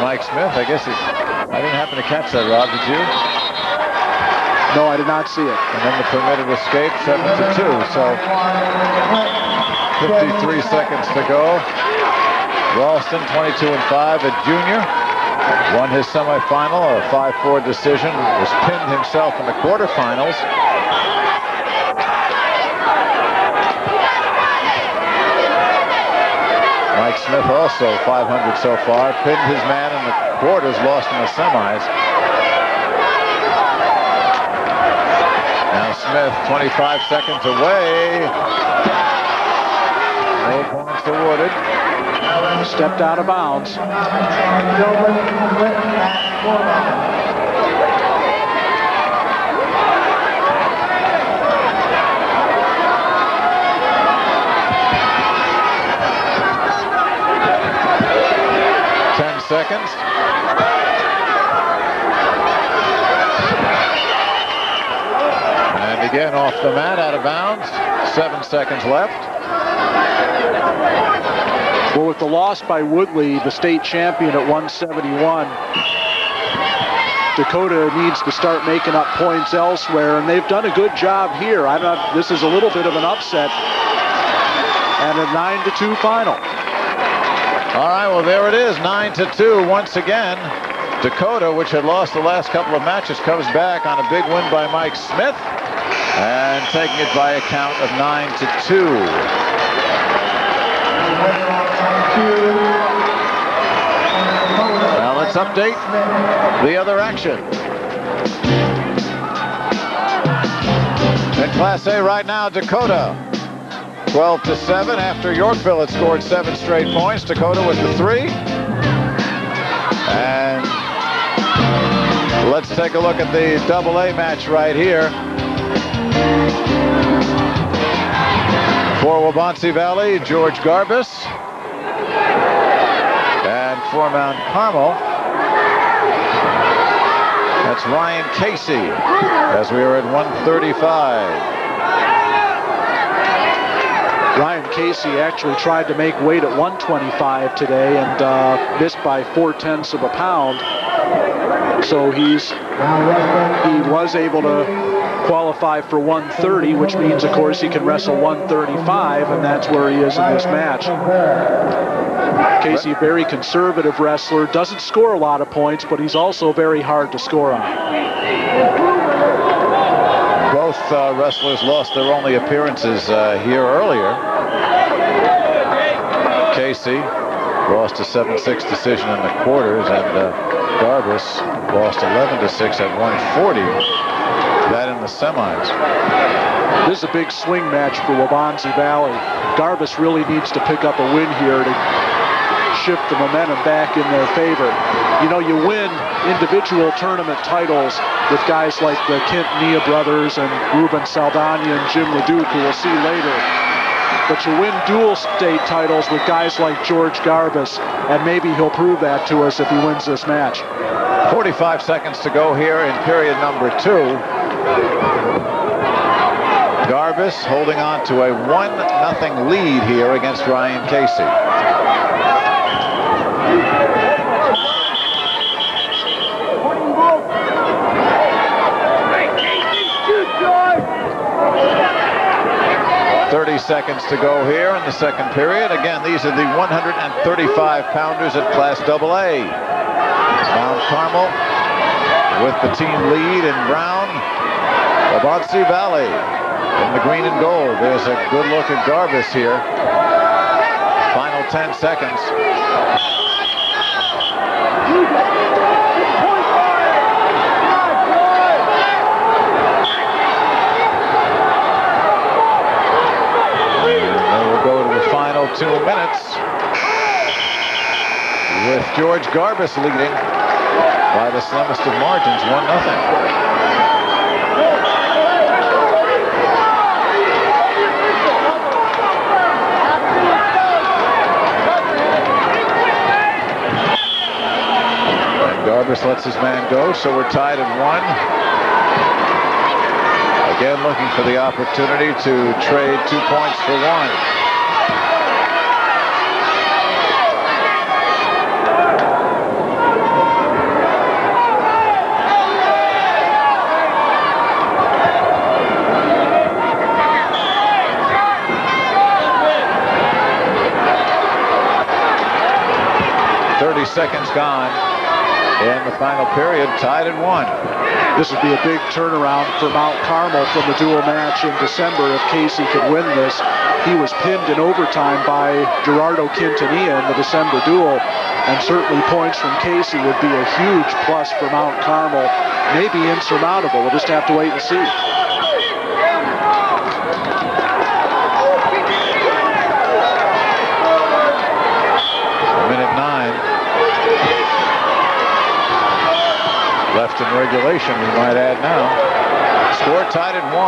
Mike Smith. I guess I didn't happen to catch that, Rob. Did you? No, I did not see it. And then the permitted escape, 7-2. So 53 seconds to go. Ralston, 22-5 at junior. Won his semifinal, a 5-4 decision. Was pinned himself in the quarterfinals. Mike Smith also 500 so far. Pinned his man in the quarters, lost in the semis. Now Smith, 25 seconds away. No points awarded. Stepped out of bounds. 10 seconds. And again off the mat, out of bounds. 7 seconds left. Well, with the loss by Woodley, the state champion at 171, Dakota needs to start making up points elsewhere, and they've done a good job here. This is a little bit of an upset, and a 9-2 final. All right, well, there it is, 9-2 once again. Dakota, which had lost the last couple of matches, comes back on a big win by Mike Smith, and taking it by a count of 9-2. Now let's update the other action. In Class A right now, Dakota 12-7 after Yorkville had scored 7 straight points. Dakota with the 3. And let's take a look at the AA match right here. For Waubonsie Valley, George Garbus. And for Mount Carmel, that's Ryan Casey, as we are at 135. Ryan Casey actually tried to make weight at 125 today and missed by 0.4 of a pound. So he was able to qualify for 130, which means, of course, he can wrestle 135, and that's where he is in this match. Casey, very conservative wrestler, doesn't score a lot of points, but he's also very hard to score on. Both wrestlers lost their only appearances here earlier. Casey lost a 7-6 decision in the quarters, and Garbus lost 11-6 at 140. That in the semis. This is a big swing match for Waubonsie Valley. Garbus really needs to pick up a win here to shift the momentum back in their favor. You know, you win individual tournament titles with guys like the Kent Nia brothers and Ruben Saldana and Jim Leduc, who we'll see later. But you win dual state titles with guys like George Garbus, and maybe he'll prove that to us if he wins this match. 45 seconds to go here in period number 2. Garbus holding on to a 1-0 lead here against Ryan Casey. Seconds to go here in the second period. Again, these are the 135-pounders at Class AA. Mount Carmel with the team lead in brown. Waubonsie Valley in the green and gold. There's a good look at Garbus here. Final 10 seconds. Go to the final 2 minutes with George Garbus leading by the slimmest of margins, 1-0. And Garbus lets his man go, so we're tied at 1. Again, looking for the opportunity to trade 2 points for 1. 30 seconds gone in the final period, tied at 1. This would be a big turnaround for Mount Carmel from the dual match in December if Casey could win this. He was pinned in overtime by Gerardo Quintanilla in the December duel, and certainly points from Casey would be a huge plus for Mount Carmel, maybe insurmountable. We'll just have to wait and see. Minute 9 left in regulation, we might add now. Score tied at 1.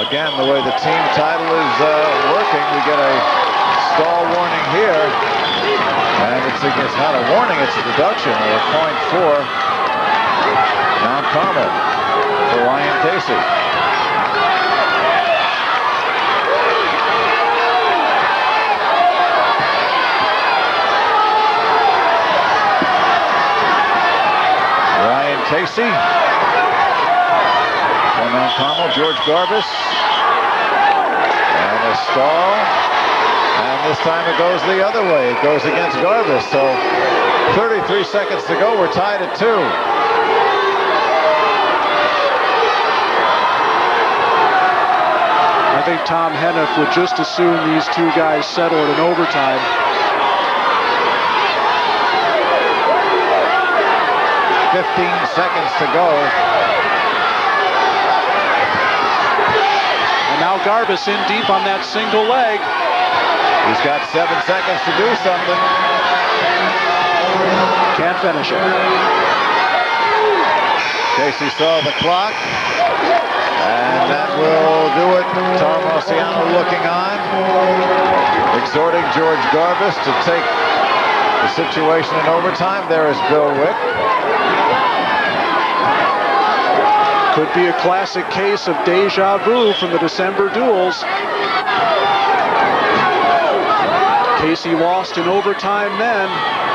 Again, the way the team title is working, we get a stall warning here. And it's not a warning, it's a deduction, or a point for Mount Carmel for Ryan Casey. Casey for Mount Carmel, George Garbus, and a stall, and this time it goes the other way. It goes against Garbus, so 33 seconds to go. We're tied at 2. I think Tom Hennef would just as soon these two guys settled in overtime. 15 seconds to go. And now Garbus in deep on that single leg. He's got 7 seconds to do something. Can't finish it. Casey saw the clock. And that will do it. Tom Marciano looking on. Exhorting George Garbus to take the situation in overtime. There is Bill Wick. Could be a classic case of deja vu from the December duels. Casey lost in overtime then.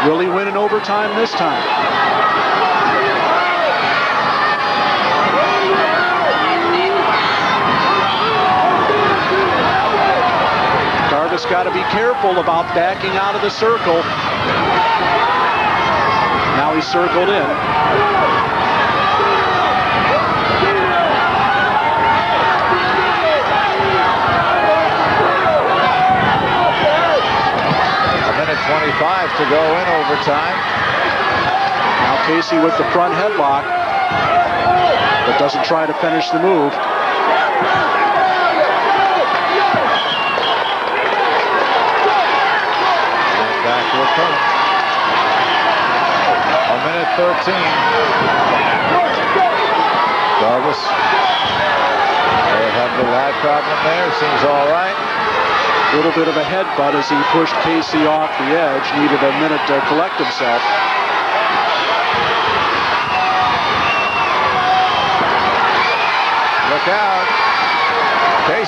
Will he win in overtime this time? Garbus got to be careful about backing out of the circle. Now he's circled in. Minute 25 to go in overtime. Now Casey with the front headlock, but doesn't try to finish the move. Back to a turn. A minute 13. Garbus. They have the lag problem there. Seems all right. A little bit of a headbutt as he pushed Casey off the edge. Needed a minute to collect himself.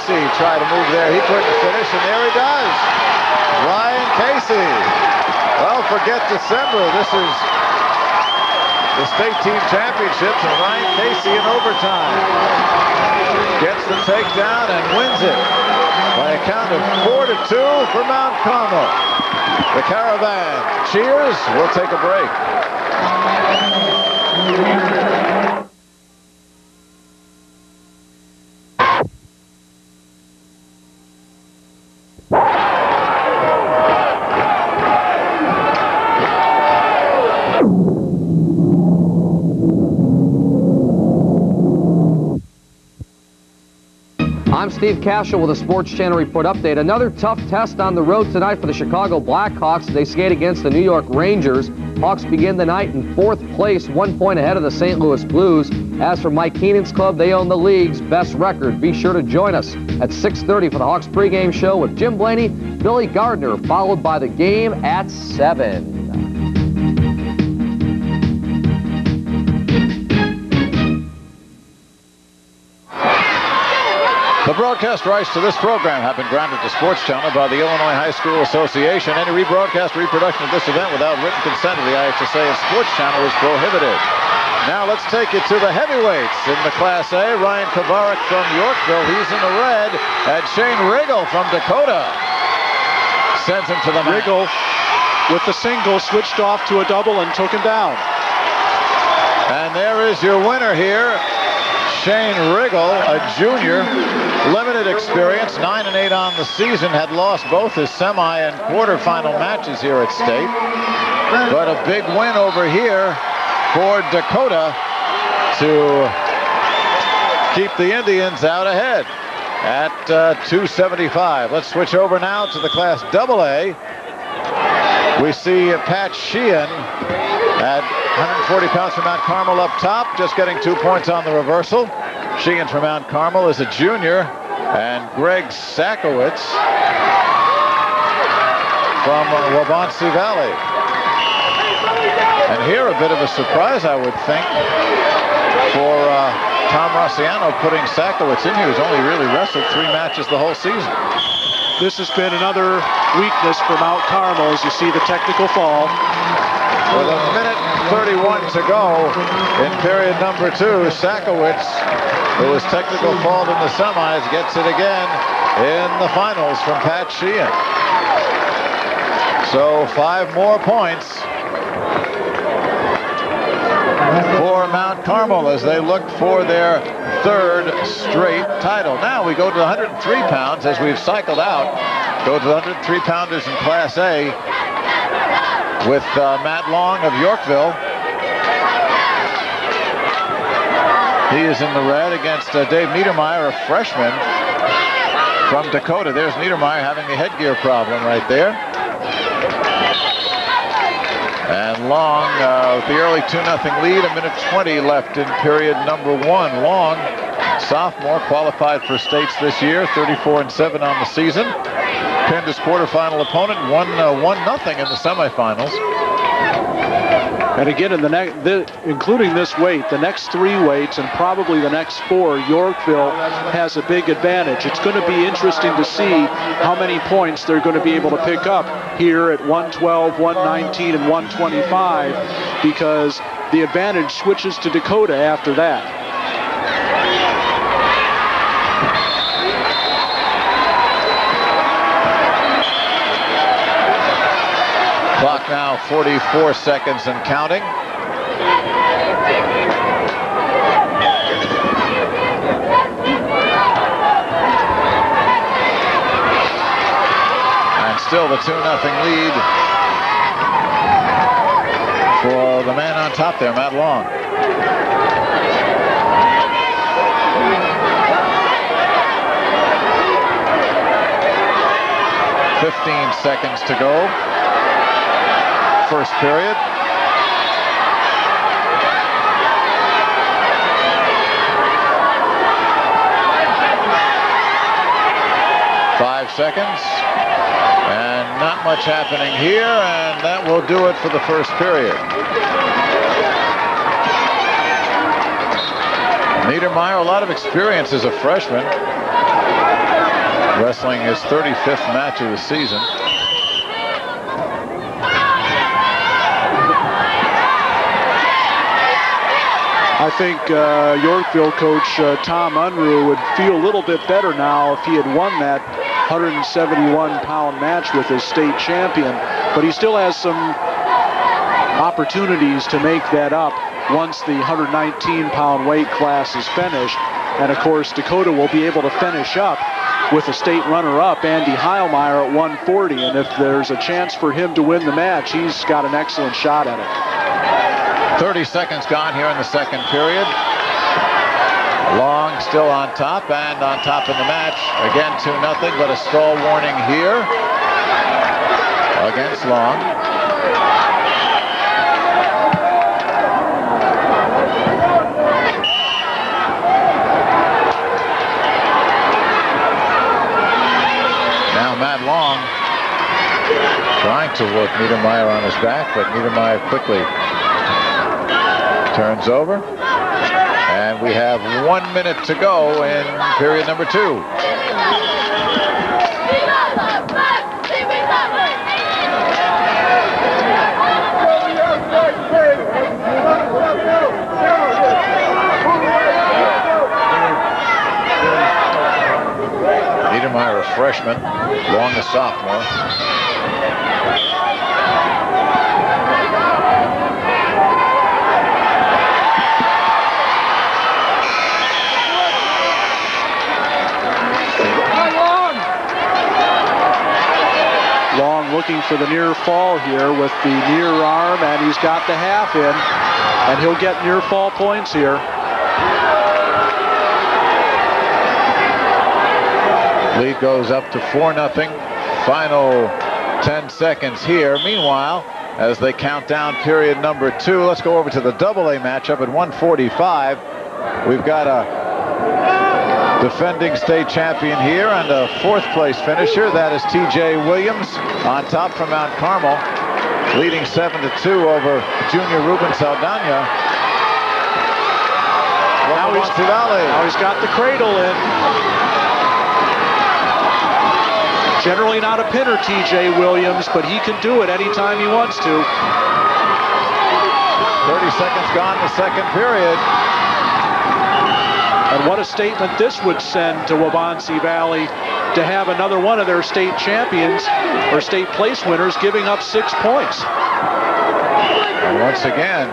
Casey tried to move there. He couldn't finish, and there he does. Ryan Casey. Well, forget December. This is the state team championships, and Ryan Casey in overtime gets the takedown and wins it by a count of 4-2 for Mount Carmel. The Caravan cheers. We'll take a break. I'm Steve Cashel with a Sports Channel Report update. Another tough test on the road tonight for the Chicago Blackhawks. They skate against the New York Rangers. Hawks begin the night in 4th place, 1 point ahead of the St. Louis Blues. As for Mike Keenan's club, they own the league's best record. Be sure to join us at 6:30 for the Hawks pregame show with Jim Blaney, Billy Gardner, followed by the game at 7. The broadcast rights to this program have been granted to Sports Channel by the Illinois High School Association. Any rebroadcast or reproduction of this event without written consent of the IHSA and Sports Channel is prohibited. Now let's take you to the heavyweights in the Class A. Ryan Kovarik from Yorkville, he's in the red. And Shane Riggle from Dakota sends him to the mat. Riggle with the single switched off to a double and took him down. And there is your winner here. Shane Riggle, a junior, limited experience, 9-8 on the season, had lost both his semi and quarterfinal matches here at state. But a big win over here for Dakota to keep the Indians out ahead at 275. Let's switch over now to the Class AA. We see Pat Sheehan at 140 pounds from Mount Carmel up top, just getting 2 points on the reversal. Sheehan from Mount Carmel is a junior, and Greg Sakowitz from Waubonsie Valley. And here a bit of a surprise, I would think, for Tom Rossiano putting Sakowitz in here, who's only really wrestled 3 matches the whole season. This has been another weakness for Mount Carmel as you see the technical fall. With a minute 31 to go in period number 2, Sakowitz, who was technical fault in the semis, gets it again in the finals from Pat Sheehan. So 5 more points for Mount Carmel as they look for their 3rd straight title. Now we go to the 103 pounds as we've cycled out. Go to the 103 pounders in Class A with Matt Long of Yorkville. He is in the red against Dave Niedermeyer, a freshman from Dakota. There's Niedermeyer having the headgear problem right there. And Long with the early 2-0 lead, a minute 20 left in period number 1. Long, sophomore, qualified for states this year, 34-7 on the season. Pinned his quarterfinal opponent, 1-0 in the semifinals. And again, in including this weight, the next 3 weights and probably the next 4, Yorkville has a big advantage. It's going to be interesting to see how many points they're going to be able to pick up here at 112, 119, and 125, because the advantage switches to Dakota after that. Clock now 44 seconds and counting. And still the 2-0 lead for the man on top there, Matt Long. "15 seconds to go. First period. Five seconds. And not much happening here, and that will do it for the first period. Niedermeyer, a lot of experience as a freshman. wrestling his 35th match of the season. I think Yorkville coach Tom Unruh would feel a little bit better now if he had won that 171-pound match with his state champion, but he still has some opportunities to make that up once the 119-pound weight class is finished. And of course, Dakota will be able to finish up with a state runner-up, Andy Heilmeyer, at 140, and if there's a chance for him to win the match, he's got an excellent shot at it. 30 seconds gone here in the second period. Long still on top, and on top in the match. Again, 2-0, but a stall warning here against Long. Now Matt Long trying to work Niedermeyer on his back, but Niedermeyer quickly turns over, and we have 1 minute to go in period number 2. Niedermeyer, a freshman, Long, a sophomore. Long looking for the near fall here with the near arm, and he's got the half in, and he'll get near fall points here. Lead goes up to 4-0. Final 10 seconds here. Meanwhile, as they count down period number 2, let's go over to the AA matchup at 145. We've got a defending state champion here and a 4th place finisher. That is T.J. Williams on top from Mount Carmel, leading 7-2 over junior Ruben Saldana. Now he's got the cradle in. Generally not a pinner, T.J. Williams, but he can do it anytime he wants to. 30 seconds gone in the second period. And what a statement this would send to Waubonsie Valley to have another one of their state champions or state place winners giving up 6 points. And once again,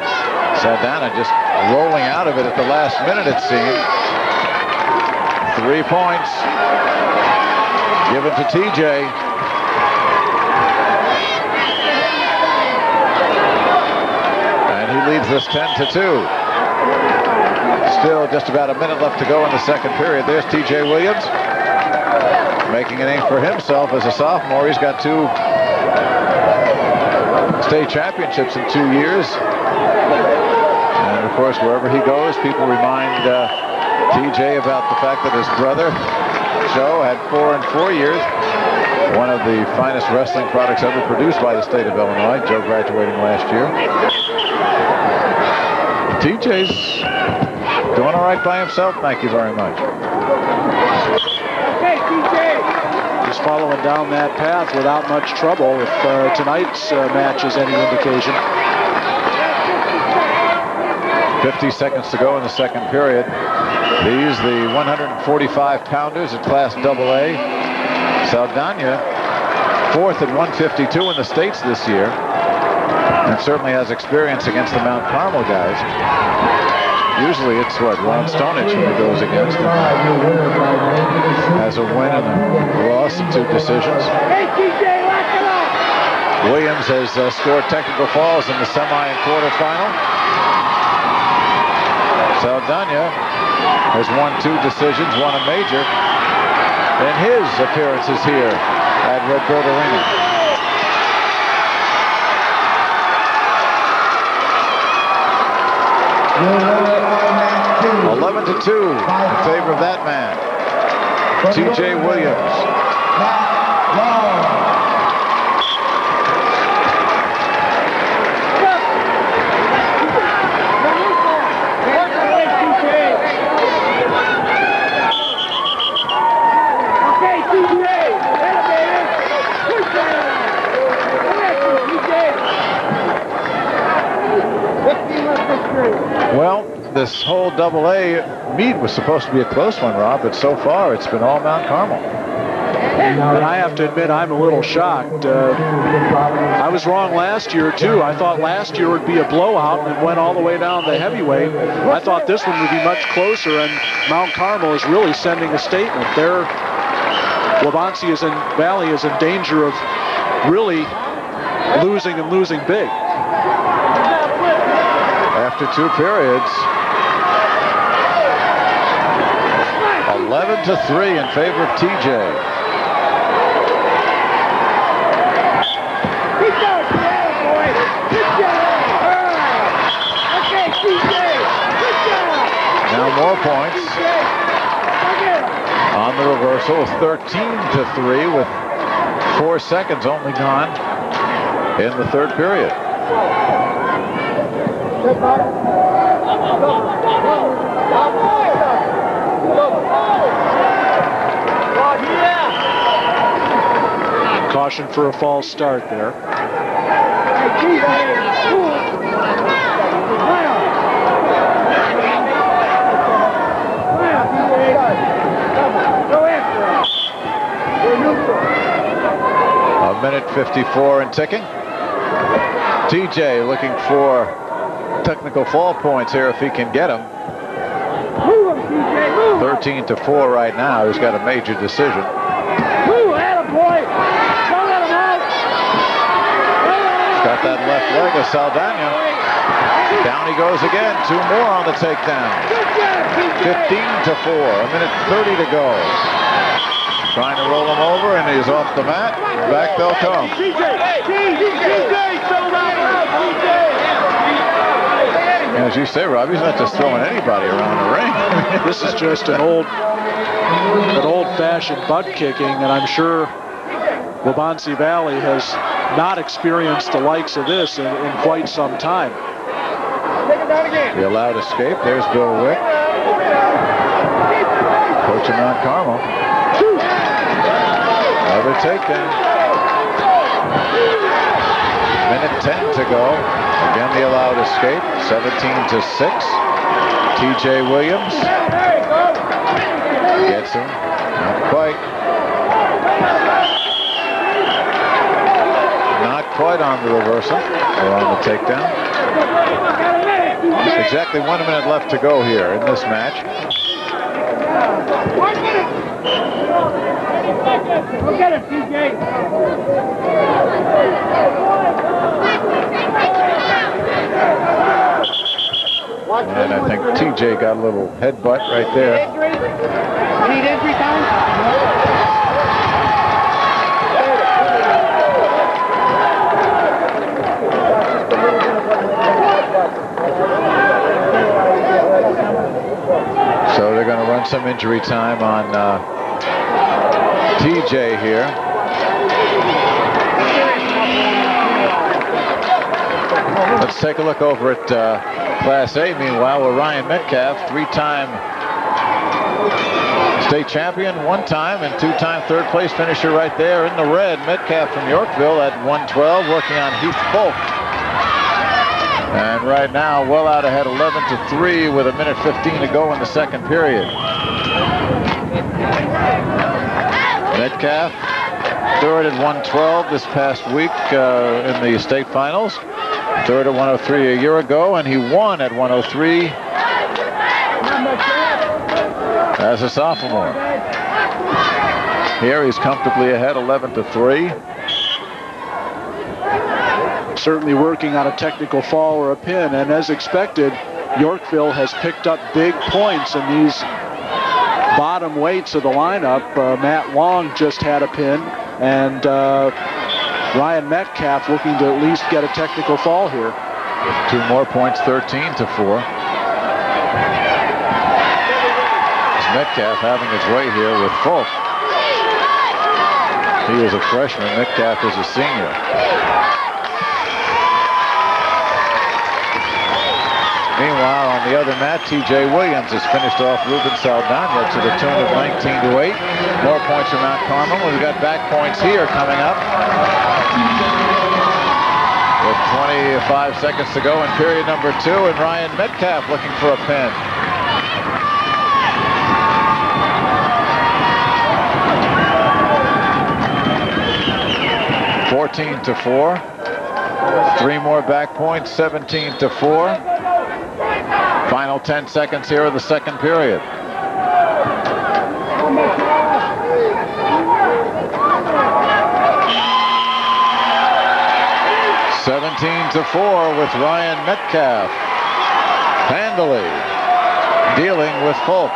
Saldana just rolling out of it at the last minute, it seemed. 3 points given to TJ. And he leads this 10-2. Still just about a minute left to go in the second period. There's T.J. Williams making a name for himself as a sophomore. He's got 2 state championships in 2 years. And of course, wherever he goes, people remind T.J. about the fact that his brother, Joe, had 4 in 4 years. One of the finest wrestling products ever produced by the state of Illinois. Joe graduating last year. T.J.'s doing all right by himself, thank you very much. Just following down that path without much trouble, if tonight's match is any indication. 50 seconds to go in the second period. These, the 145-pounders at Class AA. Saldana, 4th at 152 in the States this year, and certainly has experience against the Mount Carmel guys. Usually it's Ron Stonich who he goes against. Has a win and a loss and 2 decisions. Williams has scored technical falls in the semi and quarterfinal. Saldana has won 2 decisions, won a major in his appearances here at Redbird Arena. You're 11-2 in favor of that man, T.J. Williams. Okay, Well, this whole Double-A meet was supposed to be a close one, Rob, but so far it's been all Mount Carmel. And I have to admit, I'm a little shocked. I was wrong last year, too. I thought last year would be a blowout and it went all the way down to heavyweight. I thought this one would be much closer, and Mount Carmel is really sending a statement. Waubonsie Valley is in danger of really losing and losing big. After 2 periods, 11-3 in favor of TJ. Now more points on the reversal, 13-3 with 4 seconds only gone in the 3rd period. Caution for a false start there. A minute 54 and ticking. TJ looking for technical fall points here if he can get them. 13-4 right now. He's got a major decision. He's got that left leg of Saldana. Down he goes again. 2 more on the takedown. 15-4. A minute 30 to go. Trying to roll him over, and he's off the mat. Back they'll come. As you say, Rob, he's not just throwing anybody around the ring. This is just an old-fashioned butt kicking, and I'm sure Waubonsie Valley has not experienced the likes of this in quite some time. The allowed escape. There's Bill Wick. Coach of Mount Carmel. Another takedown. Minute 10 to go. Again, the allowed escape. 17-6. TJ Williams gets him. Not quite. Not quite on the reversal or on the takedown. Exactly 1 minute left to go here in this match. Go get him, TJ. And I think TJ got a little headbutt right there. You need injury time? So they're going to run some injury time on TJ here. Let's take a look over at Class A, meanwhile, with Ryan Metcalf, 3-time state champion, 1-time and 2-time 3rd place finisher right there in the red. Metcalf from Yorkville at 112, working on Heath Folk. And right now, well out ahead, 11-3 with a minute 15 to go in the 2nd period. Metcalf, 3rd at 112 this past week in the state finals. 3rd at 103 a year ago, and he won at 103 as a sophomore. Here he's comfortably ahead, 11-3. Certainly working on a technical fall or a pin, and as expected, Yorkville has picked up big points in these bottom weights of the lineup. Matt Long just had a pin, and Ryan Metcalf looking to at least get a technical fall here. 2 more points, 13-4. Metcalf having his way here with Folk. He is a freshman. Metcalf is a senior. Meanwhile, on the other mat, TJ Williams has finished off Ruben Saldana to the tune of 19-8. More points from Mount Carmel. We've got back points here coming up. with 25 seconds to go in period number 2, and Ryan Metcalf looking for a pin. (14-4). 3 more back points, 17-4. Final 10 seconds here of the second period. (17-4) with Ryan Metcalf handily dealing with Folk.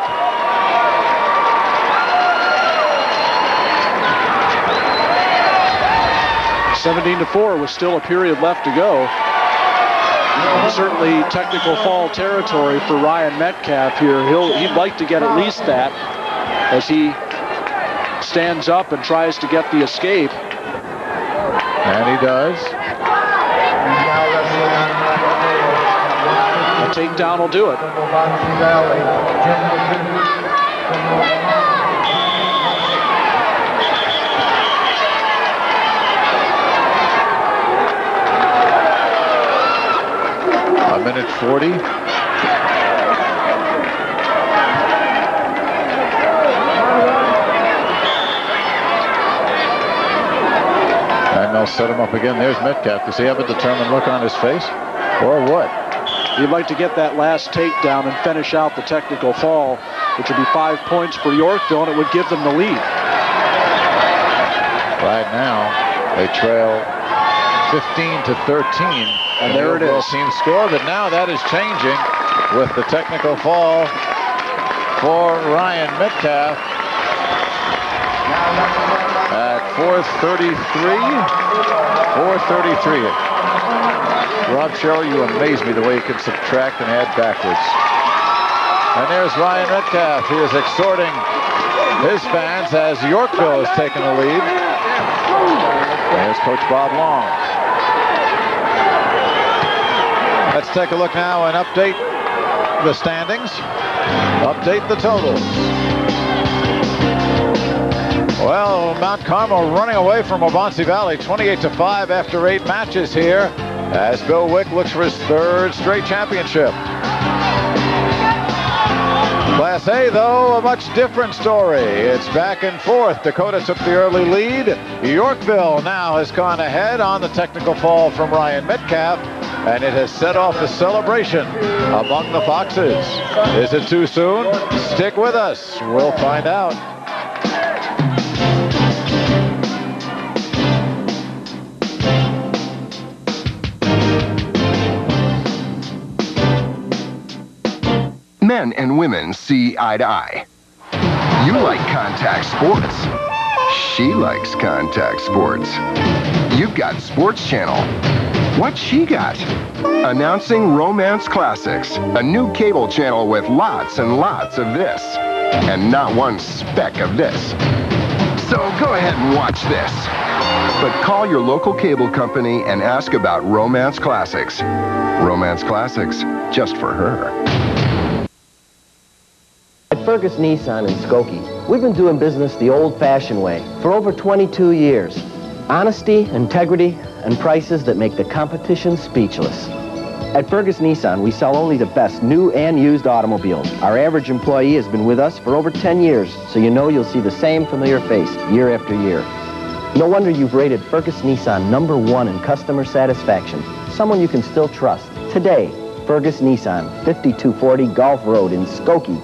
(17-4) with still a period left to go. Certainly technical foul territory for Ryan Metcalf here. He'd like to get at least that as he stands up and tries to get the escape. And he does. A takedown will do it. A minute 40. And they'll set him up again. There's Metcalf. Does he have a determined look on his face? Or what? He'd like to get that last takedown and finish out the technical fall, which would be 5 points for Yorkville, and it would give them the lead. Right now, they trail 15-13. And there it is. Team score, but now that is changing with the technical fall for Ryan Metcalf at 4:33. Rob Sherrill, you amaze me the way you can subtract and add backwards. And there's Ryan Metcalf. He is exhorting his fans as Yorkville has taken the lead. There's Coach Bob Long. Let's take a look now and update the standings. Update the totals. Well, Mount Carmel running away from Waubonsie Valley 28-5 after 8 matches here as Bill Wick looks for his 3rd straight championship. Class A, though, a much different story. It's back and forth. Dakota took the early lead. Yorkville now has gone ahead on the technical fall from Ryan Metcalf, and it has set off a celebration among the Foxes. Is it too soon? Stick with us. We'll find out. Men and women see eye to eye. You like contact sports. She likes contact sports. You've got Sports Channel. What's she got? Announcing Romance Classics, a new cable channel with lots and lots of this, and not one speck of this. So go ahead and watch this. But call your local cable company and ask about Romance Classics. Romance Classics, just for her. At Fergus Nissan in Skokie, we've been doing business the old-fashioned way for over 22 years. Honesty, integrity, and prices that make the competition speechless. At Fergus Nissan, we sell only the best new and used automobiles. Our average employee has been with us for over 10 years, so you know you'll see the same familiar face year after year. No wonder you've rated Fergus Nissan #1 in customer satisfaction. Someone you can still trust. Today, Fergus Nissan, 5240 Gulf Road in Skokie.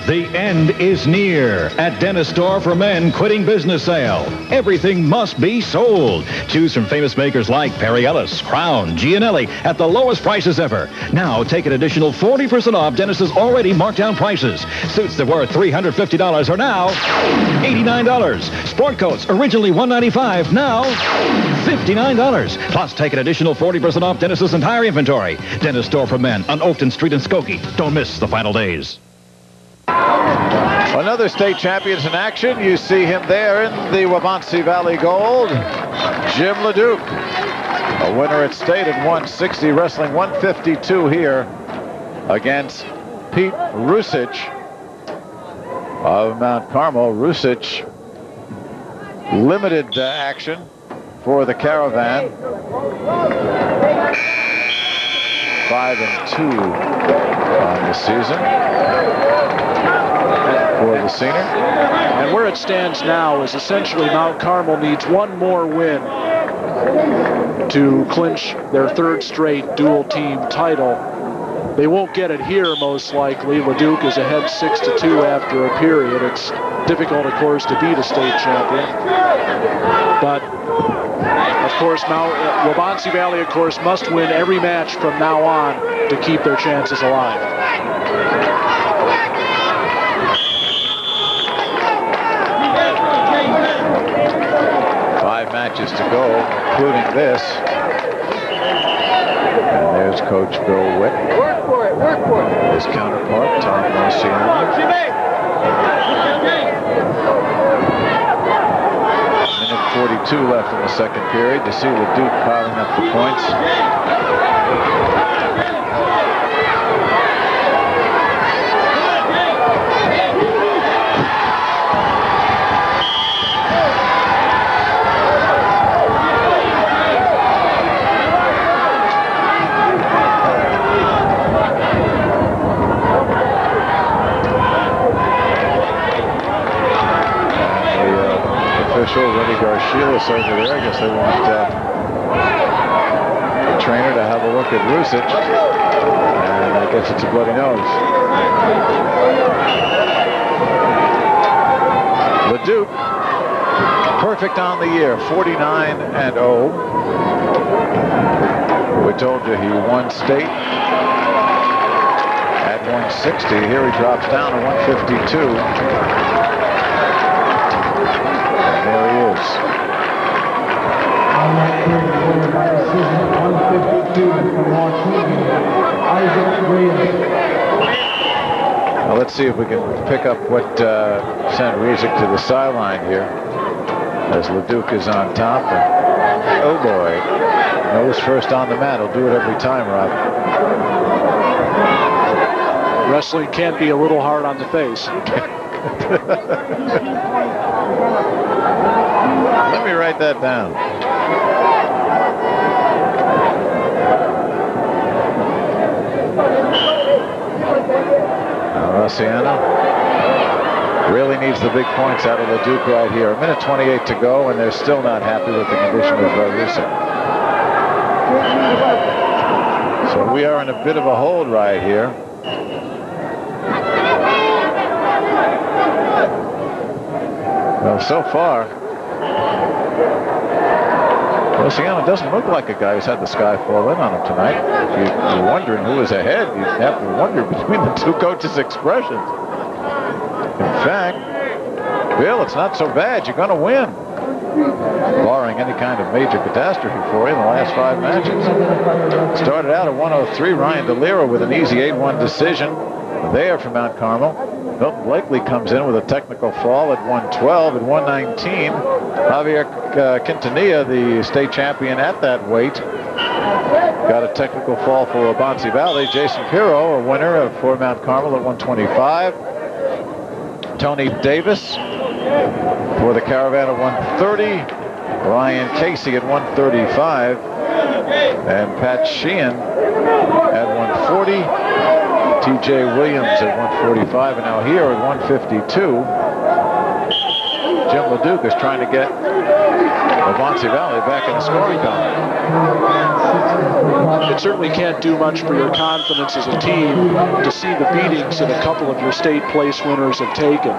The end is near at Dentist Store for Men quitting business sale. Everything must be sold. Choose from famous makers like Perry Ellis, Crown, Gianelli at the lowest prices ever. Now take an additional 40% off Dentist's already marked down prices. Suits that were $350 are now $89. Sport coats, originally $195, now $59. Plus take an additional 40% off Dentist's entire inventory. Dentist Store for Men on Oakton Street in Skokie. Don't miss the final days. Another state champions in action. You see him there in the Waubonsie Valley Gold. Jim LeDuc, a winner at state at 160, wrestling 152 here against Pete Rusich of Mount Carmel. Rusich, limited action for the Caravan. 5-2 on the season for the senior. And where it stands now is essentially Mount Carmel needs one more win to clinch their 3rd straight dual team title. They won't get it here, most likely. Leduc is ahead 6-2 after a period. It's difficult, of course, to beat a state champion. But, of course, Waubonsie Valley, of course, must win every match from now on to keep their chances alive. 5 matches to go, including this. And there's Coach Bill Witt. Work for it, work for it. His counterpart, Tom Marciano. Minute 42 left in the second period. To see Leduc piling up the points. Rennie Garcilas over there. I guess they want the trainer to have a look at Rusic. And I guess it's a bloody nose. Leduc, perfect on the year, 49-0. We told you he won state at 160. Here he drops down to 152. There he is. Now let's see if we can pick up what sent Rizik to the sideline here. As Leduc is on top. And, oh boy. Nose first on the mat. He'll do it every time, Rob. Wrestling can't be a little hard on the face. Let me write that down. Rossiano really needs the big points out of Leduc right here. A minute 28 to go, and they're still not happy with the condition of Rusic. So we are in a bit of a hold right here. Well, so far, Rossiano doesn't look like a guy who's had the sky fall in on him tonight. If you're wondering who is ahead, you have to wonder between the two coaches' expressions. In fact, Bill, it's not so bad. You're going to win. Barring any kind of major catastrophe for you in the last 5 matches. Started out at 103. Ryan DeLira with an easy 8-1 decision there for Mount Carmel. Milton Blakely comes in with a technical fall at 112. At 119, Javier Quintanilla, the state champion at that weight, got a technical fall for Waubonsie Valley. Jason Pirro, a winner for Mount Carmel at 125. Tony Davis for the Caravan at 130. Ryan Casey at 135. And Pat Sheehan at 140. T.J. Williams at 145, and now here at 152, Jim Leduc is trying to get Waubonsie Valley back in the scoring column. It certainly can't do much for your confidence as a team to see the beatings that a couple of your state place winners have taken,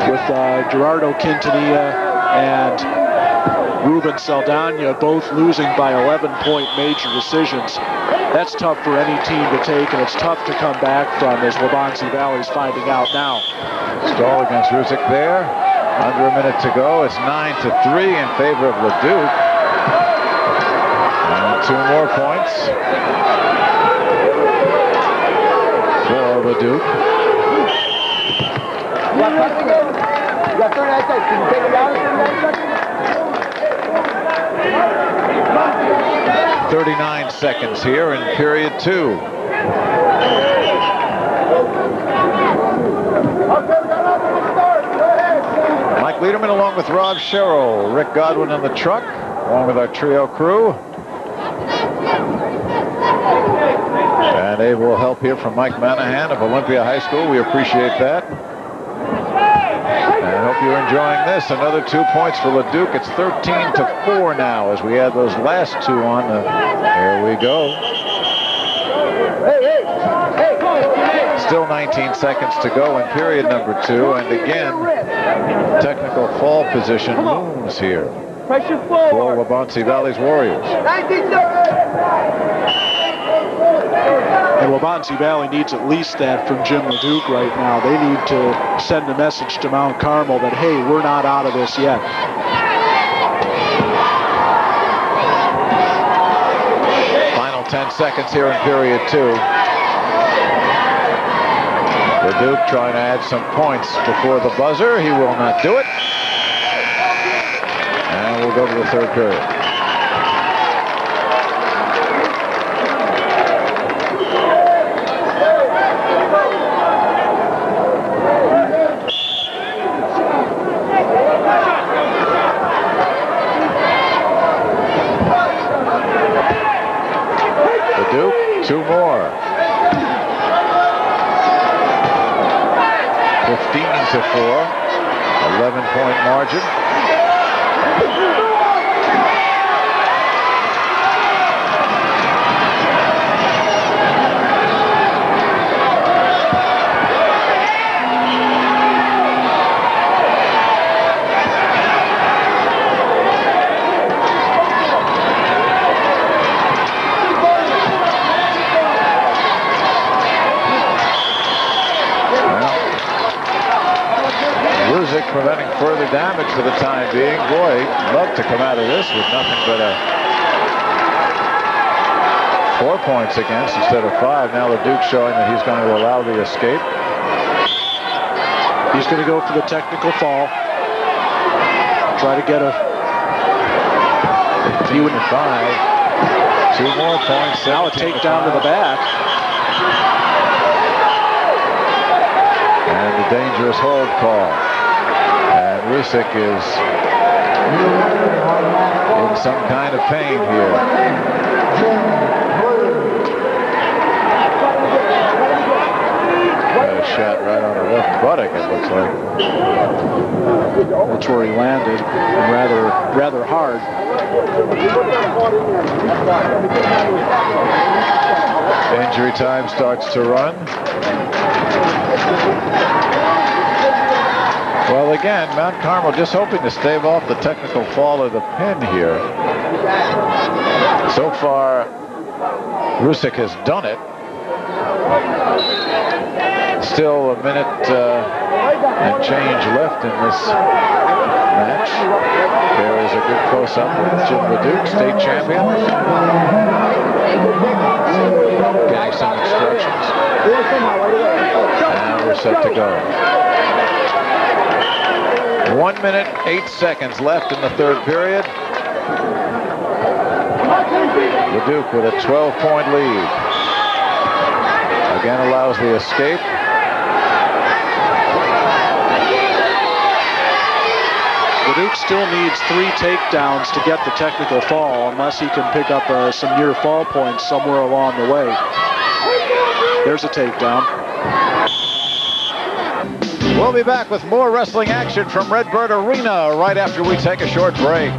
with Gerardo Quintanilla and Ruben Saldana both losing by 11-point major decisions. That's tough for any team to take, and it's tough to come back from, as Waubonsie Valley's finding out now. Stall against Rusic there. Under a minute to go. It's 9-3 in favor of Leduc. And 2 more points for Leduc. You got 39 seconds. Can you take it down in 39 seconds? 39 seconds here in period 2. Mike Liederman along with Rob Sherrill. Rick Godwin in the truck. along with our trio crew. And Abe will help here from Mike Manahan of Olympia High School. We appreciate that. And I hope you're enjoying this. Another 2 points for Leduc. It's 13-4 now as we add those last two on. There we go. Still 19 seconds to go in period number 2. And again, technical fall position looms here for Waubonsie Valley's Warriors. And Waubonsie Valley needs at least that from Jim Leduc right now. They need to send a message to Mount Carmel that, hey, we're not out of this yet. Final 10 seconds here in period 2. Leduc trying to add some points before the buzzer. He will not do it. And we'll go to the third period. Leduc, 2 more. 15-4, 11-point margin. Preventing further damage for the time being. Boy, love to come out of this with nothing but a 4 points against instead of 5. Now Leduc showing that he's going to allow the escape. He's going to go for the technical fall. Try to get a 2 and 5. 2 more points. Now a takedown to the back. And the dangerous hold call. And Rusick is in some kind of pain here. Got a shot right on the left buttock, it looks like. That's where he landed, and rather hard. Injury time starts to run. Well, again, Mount Carmel just hoping to stave off the technical fall of the pin here. So far, Rusick has done it. Still a minute and change left in this match. There is a good close-up with Jim Leduc, state champion. Getting some instructions. And we're set to go. 1 minute, 8 seconds left in the third period. Leduc with a 12-point lead. Again allows the escape. Leduc still needs 3 takedowns to get the technical fall, unless he can pick up some near fall points somewhere along the way. There's a takedown. We'll be back with more wrestling action from Redbird Arena right after we take a short break.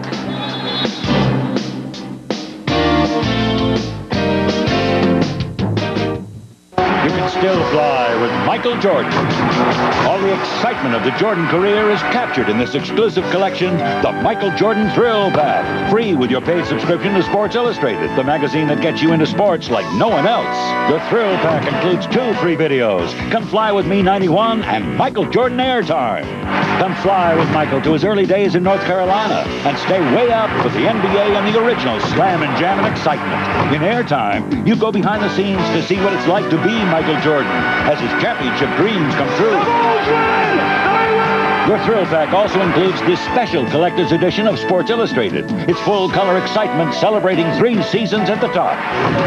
You can still fly with Michael Jordan. All the excitement of the Jordan career is captured in this exclusive collection, the Michael Jordan Thrill Pack. Free with your paid subscription to Sports Illustrated, the magazine that gets you into sports like no one else. The Thrill Pack includes 2 free videos, Come Fly With Me 91 and Michael Jordan Airtime. Come fly with Michael to his early days in North Carolina and stay way up with the NBA and the original Slam and Jam and excitement. In Airtime, you go behind the scenes to see what it's like to be Michael Jordan as his championship dreams come true. Your thrill pack also includes this special collector's edition of Sports Illustrated. It's full-color excitement celebrating 3 seasons at the top.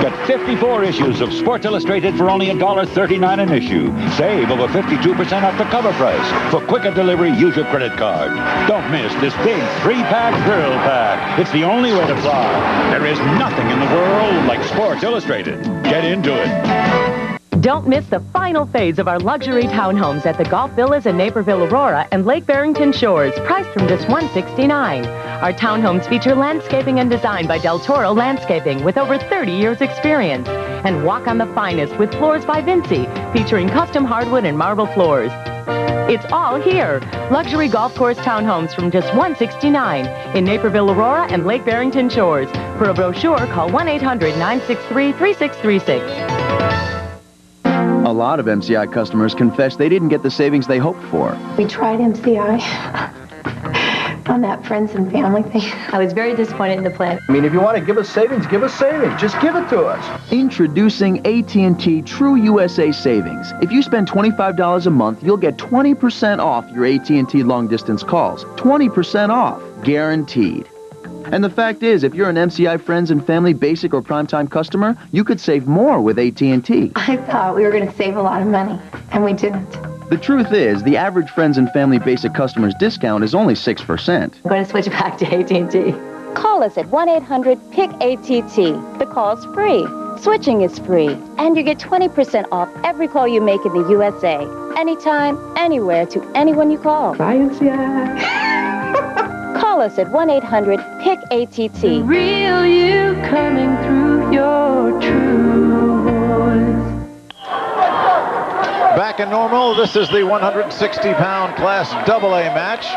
Get 54 issues of Sports Illustrated for only $1.39 an issue. Save over 52% off the cover price. For quicker delivery, use your credit card. Don't miss this big 3-pack thrill pack. It's the only way to fly. There is nothing in the world like Sports Illustrated. Get into it. Don't miss the final phase of our luxury townhomes at the Golf Villas in Naperville, Aurora, and Lake Barrington Shores, priced from just $169. Our townhomes feature landscaping and design by Del Toro Landscaping with over 30 years experience. And walk on the finest with Floors by Vinci, featuring custom hardwood and marble floors. It's all here. Luxury golf course townhomes from just $169 in Naperville, Aurora, and Lake Barrington Shores. For a brochure, call 1-800-963-3636. A lot of MCI customers confess they didn't get the savings they hoped for. We tried MCI on that friends and family thing. I was very disappointed in the plan. I mean, if you want to give us savings, give us savings. Just give it to us. Introducing AT&T True USA Savings. If you spend $25 a month, you'll get 20% off your AT&T long-distance calls. 20% off. Guaranteed. And the fact is, if you're an MCI Friends and Family Basic or Primetime customer, you could save more with AT&T. I thought we were going to save a lot of money, and we didn't. The truth is, the average Friends and Family Basic customer's discount is only 6%. I'm going to switch back to AT&T. Call us at 1-800-PIC-ATT. The call's free. Switching is free. And you get 20% off every call you make in the USA. Anytime, anywhere, to anyone you call. Bye, MCI. Call us at 1-800-PIC-ATT. The real you coming through your true voice. Back in normal, this is the 160-pound Class AA match.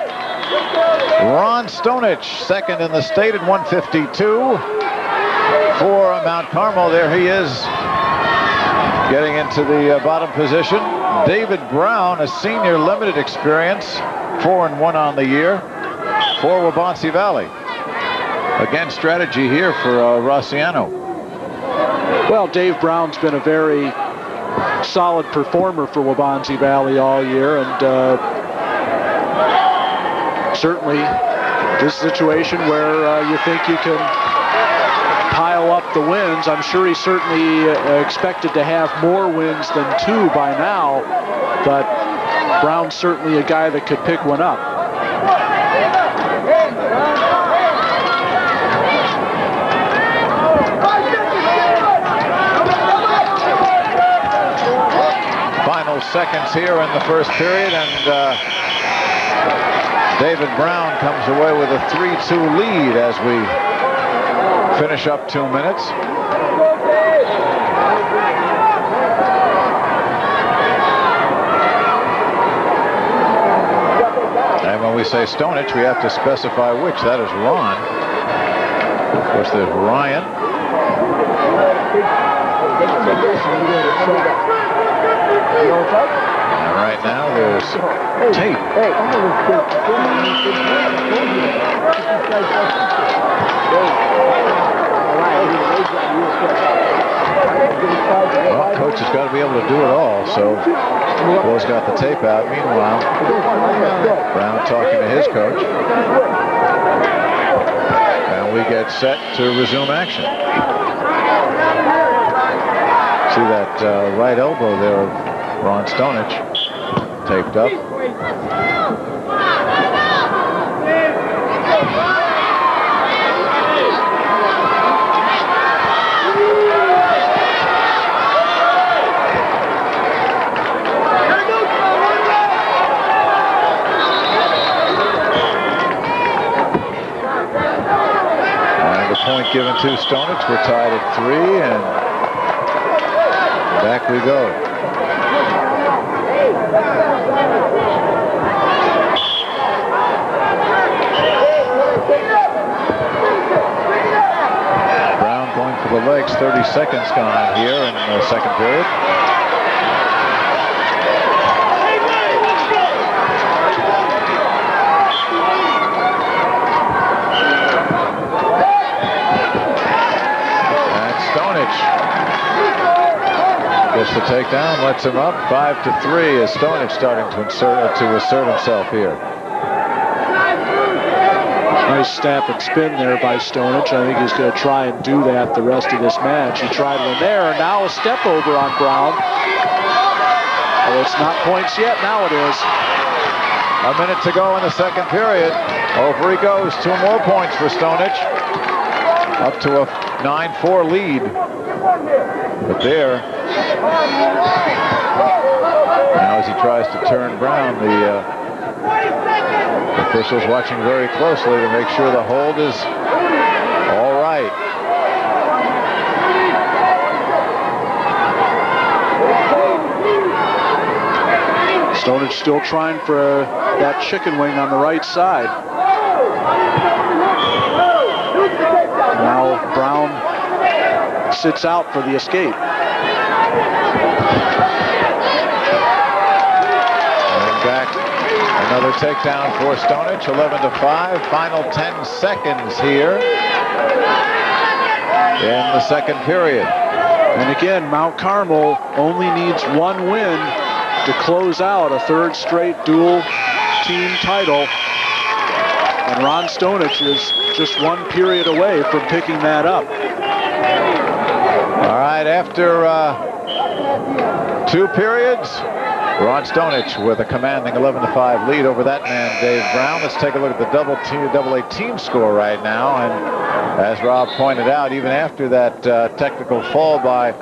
Ron Stonich, second in the state at 152. For Mount Carmel, there he is, getting into the bottom position. David Brown, a senior, limited experience, 4-1 on the year for Waubonsie Valley. Again, strategy here for Rossiano. Well, Dave Brown's been a very solid performer for Waubonsie Valley all year, and certainly this situation where you think you can pile up the wins. I'm sure he's certainly expected to have more wins than 2 by now, but Brown's certainly a guy that could pick one up. Final seconds here in the first period, and David Brown comes away with a 3-2 lead as we finish up 2 minutes. And when we say Stonich, we have to specify which. That is Ron. Of course, there's Ryan. And right now there's Tate. Well, coach has got to be able to do it all, so Will's got the tape out. Meanwhile, Brown talking to his coach. And we get set to resume action. See that right elbow there of Ron Stonich taped up. And the point given to Stonich. We're tied at 3, and back we go. Brown going for the legs. 30 seconds gone here in the second period. And Stonich gets the takedown, lets him up. 5-3 is Stonich starting to assert himself here. Nice snap and spin there by Stonich. I think he's going to try and do that the rest of this match. He tried one there, and now a step over on Brown. Oh, it's not points yet. Now it is. A minute to go in the second period. Over he goes. 2 more points for Stonich. Up to a 9-4 lead. But there, now as he tries to turn Brown, the officials watching very closely to make sure the hold is all right. Stonich still trying for that chicken wing on the right side. Now Brown sits out for the escape. And back, another takedown for Stonich, 11-5. Final 10 seconds here in the second period. And again, Mount Carmel only needs one win to close out a third straight dual team title. And Ron Stonich is just one period away from picking that up. All right, after 2 periods, Ron Stonich with a commanding 11-5 lead over that man, Dave Brown. Let's take a look at the double A team score right now. And as Rob pointed out, even after that technical fall by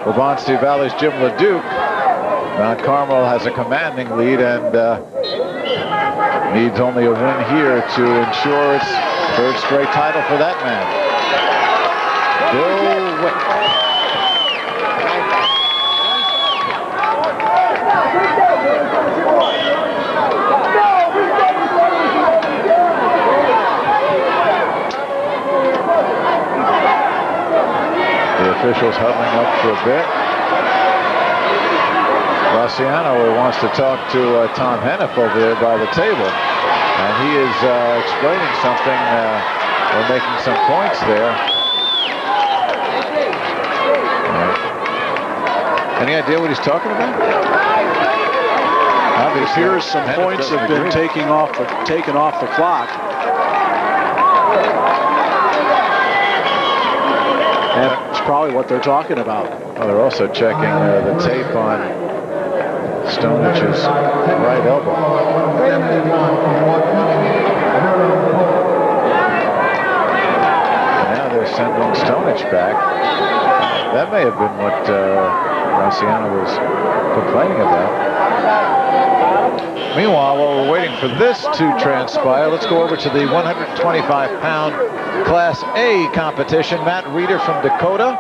Waubonsie Valley's Jim LeDuc, Mount Carmel has a commanding lead and needs only a win here to ensure its third straight title for that man. Bill Wick. The officials huddling up for a bit. Graciano wants to talk to Tom Hennef over there by the table, and he is explaining something or making some points there. Any idea what he's talking about? It appears some points have been taken off the clock. And it's probably what they're talking about. Well, they're also checking the tape on Stonich's right elbow. Now they're sending Stonich back. That may have been what Graciano was complaining about. Meanwhile, while we're waiting for this to transpire, let's go over to the 125-pound Class A competition. Matt Reeder from Dakota.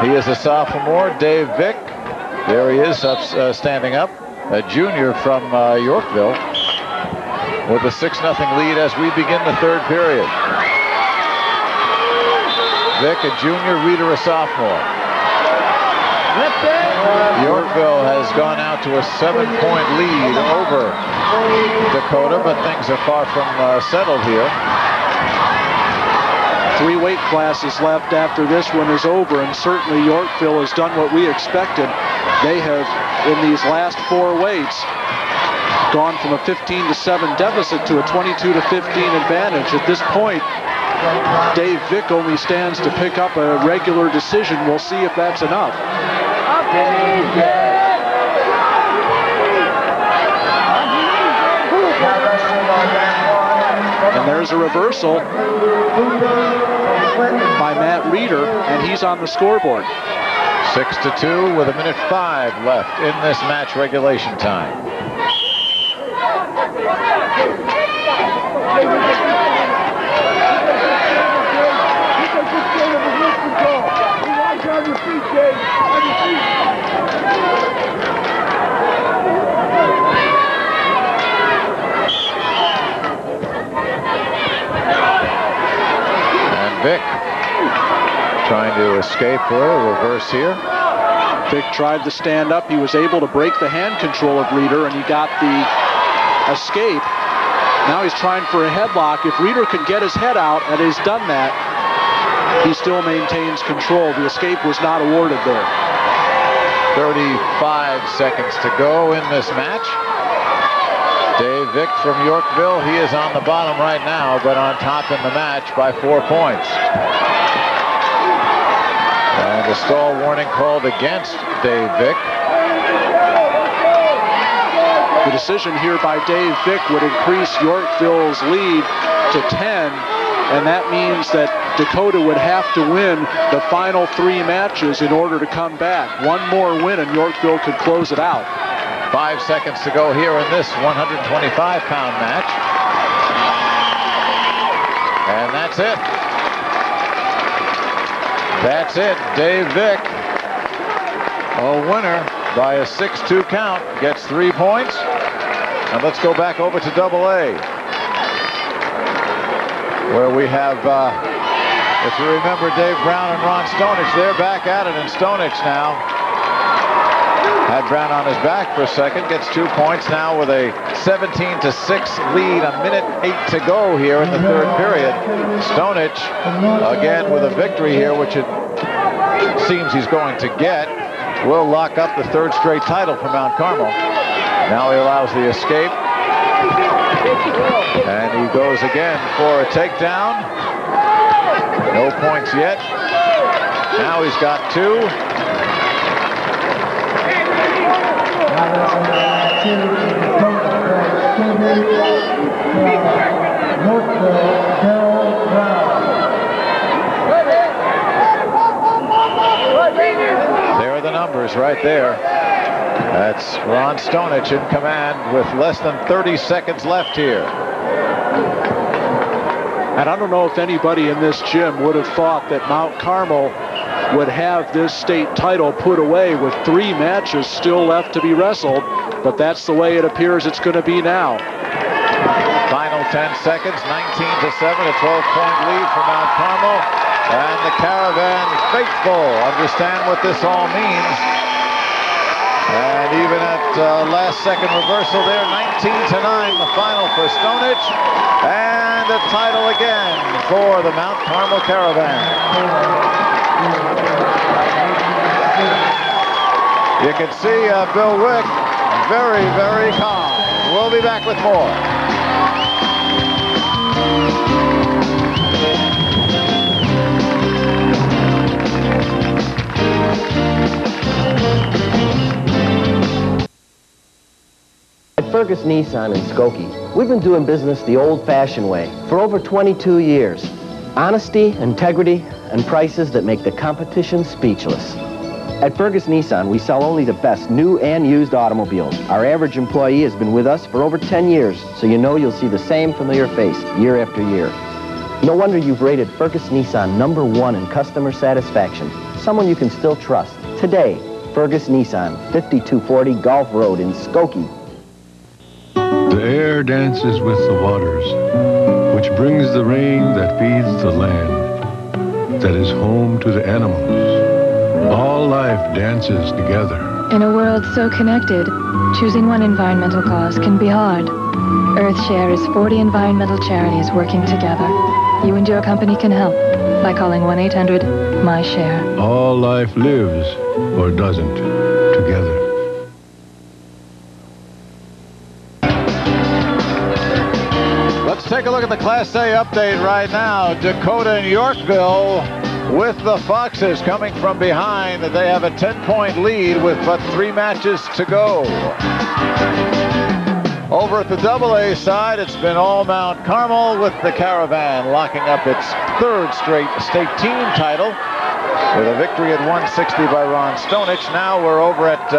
He is a sophomore. Dave Vick, there he is, standing up. A junior from Yorkville with a 6-0 lead as we begin the third period. Vick, a junior, Reeder, a sophomore. Yorkville has gone out to a 7-point lead over Dakota, but things are far from settled here. 3 weight classes left after this one is over, and certainly Yorkville has done what we expected. They have, in these last 4 weights, gone from a 15-7 deficit to a 22-15 advantage. At this point, Dave Vick only stands to pick up a regular decision. We'll see if that's enough. And there's a reversal by Matt Reeder, and he's on the scoreboard. 6-2 with 1:05 left in this match regulation time. Vick trying to escape for a reverse here. Vick tried to stand up. He was able to break the hand control of Reeder, and he got the escape. Now he's trying for a headlock. If Reeder can get his head out, and he's done that, he still maintains control. The escape was not awarded there. 35 seconds to go in this match. Dave Vick from Yorkville, he is on the bottom right now, but on top in the match by 4 points. And a stall warning called against Dave Vick. The decision here by Dave Vick would increase Yorkville's lead to 10, and that means that Dakota would have to win the final 3 matches in order to come back. One more win and Yorkville could close it out. 5 seconds to go here in this 125-pound match. And that's it. That's it. Dave Vick, a winner by a 6-2 count, gets 3 points. And let's go back over to AA, where we have, if you remember, Dave Brown and Ron Stonich. They're back at it, and Stonich now had Brown on his back for a second, gets 2 points now with a 17-6 lead, a minute 8 to go here in the third period. Stonich, again with a victory here, which it seems he's going to get, will lock up the 3rd straight title for Mount Carmel. Now he allows the escape. And he goes again for a takedown. No points yet. Now he's got 2. There are the numbers right there. That's Ron Stonich in command with less than 30 seconds left here. And I don't know if anybody in this gym would have thought that Mount Carmel would have this state title put away with 3 matches still left to be wrestled, but that's the way it appears it's going to be now. Final 10 seconds, 19-7, a 12-point lead for Mount Carmel. And the Caravan faithful understand what this all means. And even at last second reversal there, 19-9, the final for Stonich. And a title again for the Mount Carmel Caravan. You can see Bill Wick very, very calm. We'll be back with more. At Fergus Nissan in Skokie, we've been doing business the old-fashioned way for over 22 years. Honesty, integrity, and prices that make the competition speechless. At Fergus Nissan, we sell only the best new and used automobiles. Our average employee has been with us for over 10 years, so you know you'll see the same familiar face year after year. No wonder you've rated Fergus Nissan #1 in customer satisfaction. Someone you can still trust. Today, Fergus Nissan, 5240 Gulf Road in Skokie. The air dances with the waters, which brings the rain that feeds the land, that is home to the animals. All life dances together. In a world so connected, choosing one environmental cause can be hard. EarthShare is 40 environmental charities working together. You and your company can help by calling 1-800-MY-SHARE. All life lives, or doesn't, together. Let's take a look at the Class A update right now. Dakota and Yorkville with the Foxes coming from behind. They have a 10-point lead with but 3 matches to go. Over at the AA side, it's been all Mount Carmel with the Caravan locking up its 3rd straight state team title with a victory at 160 by Ron Stonich. Now we're over at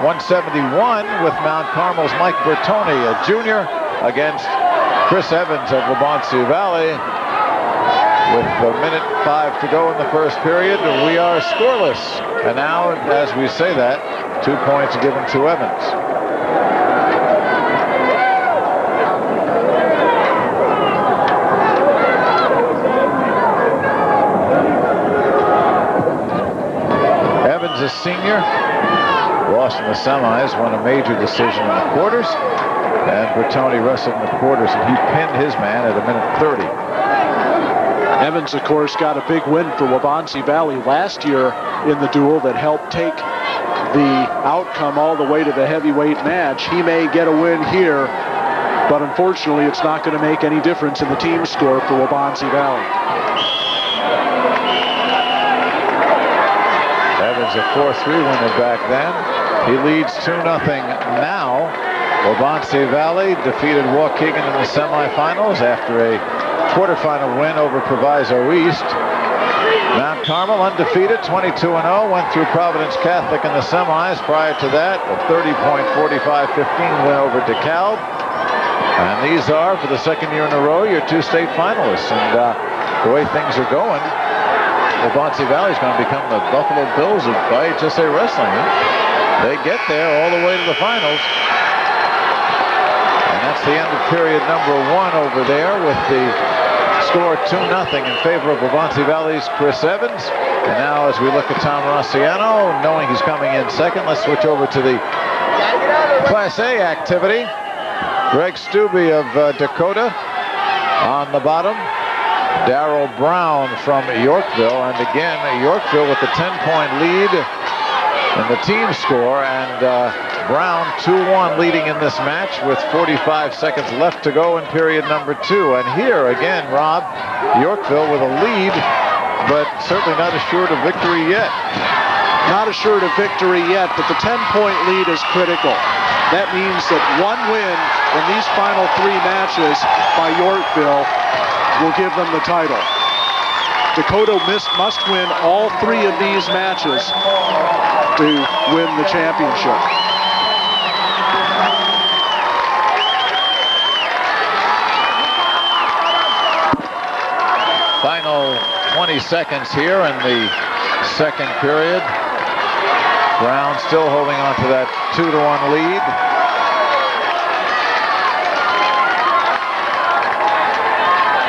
171 with Mount Carmel's Mike Bertoni, a junior, against Chris Evans of Waubonsie Valley. With a minute 5 to go in the first period, we are scoreless. And now, as we say that, 2 points given to Evans. Evans, a senior, lost in the semis, won a major decision in the quarters. And Bertoni wrestled in the quarters, and he pinned his man at a minute 30. Evans, of course, got a big win for Waubonsie Valley last year in the duel that helped take the outcome all the way to the heavyweight match. He may get a win here but unfortunately it's not going to make any difference in the team score for Waubonsie Valley. Evans a 4-3 winner back then. He leads 2-0 now. Waubonsie Valley defeated Waukegan in the semifinals after a quarterfinal win over Proviso East. Mount Carmel undefeated, 22-0, went through Providence Catholic in the semis. Prior to that, a 30.45-15 win over DeKalb. And these are, for the second year in a row, your two state finalists. And the way things are going, Waubonsie Valley is going to become the Buffalo Bills of IHSA wrestling. Huh? They get there all the way to the finals. And that's the end of period number 1 over there with the score 2-0 in favor of Waubonsie Valley's Chris Evans. And now as we look at Tom Rossiano, knowing he's coming in second, let's switch over to the Class A activity. Greg Stubbe of Dakota on the bottom. Darrell Brown from Yorkville. And again, Yorkville with the 10-point lead in the team score. And Brown 2-1 leading in this match with 45 seconds left to go in period number 2. And here again, Rob, Yorkville with a lead, but certainly not assured of victory yet. Not assured of victory yet, but the 10-point lead is critical. That means that one win in these final 3 matches by Yorkville will give them the title. Dakota must win all 3 of these matches to win the championship. Final 20 seconds here in the second period. Brown still holding on to that 2-1 lead.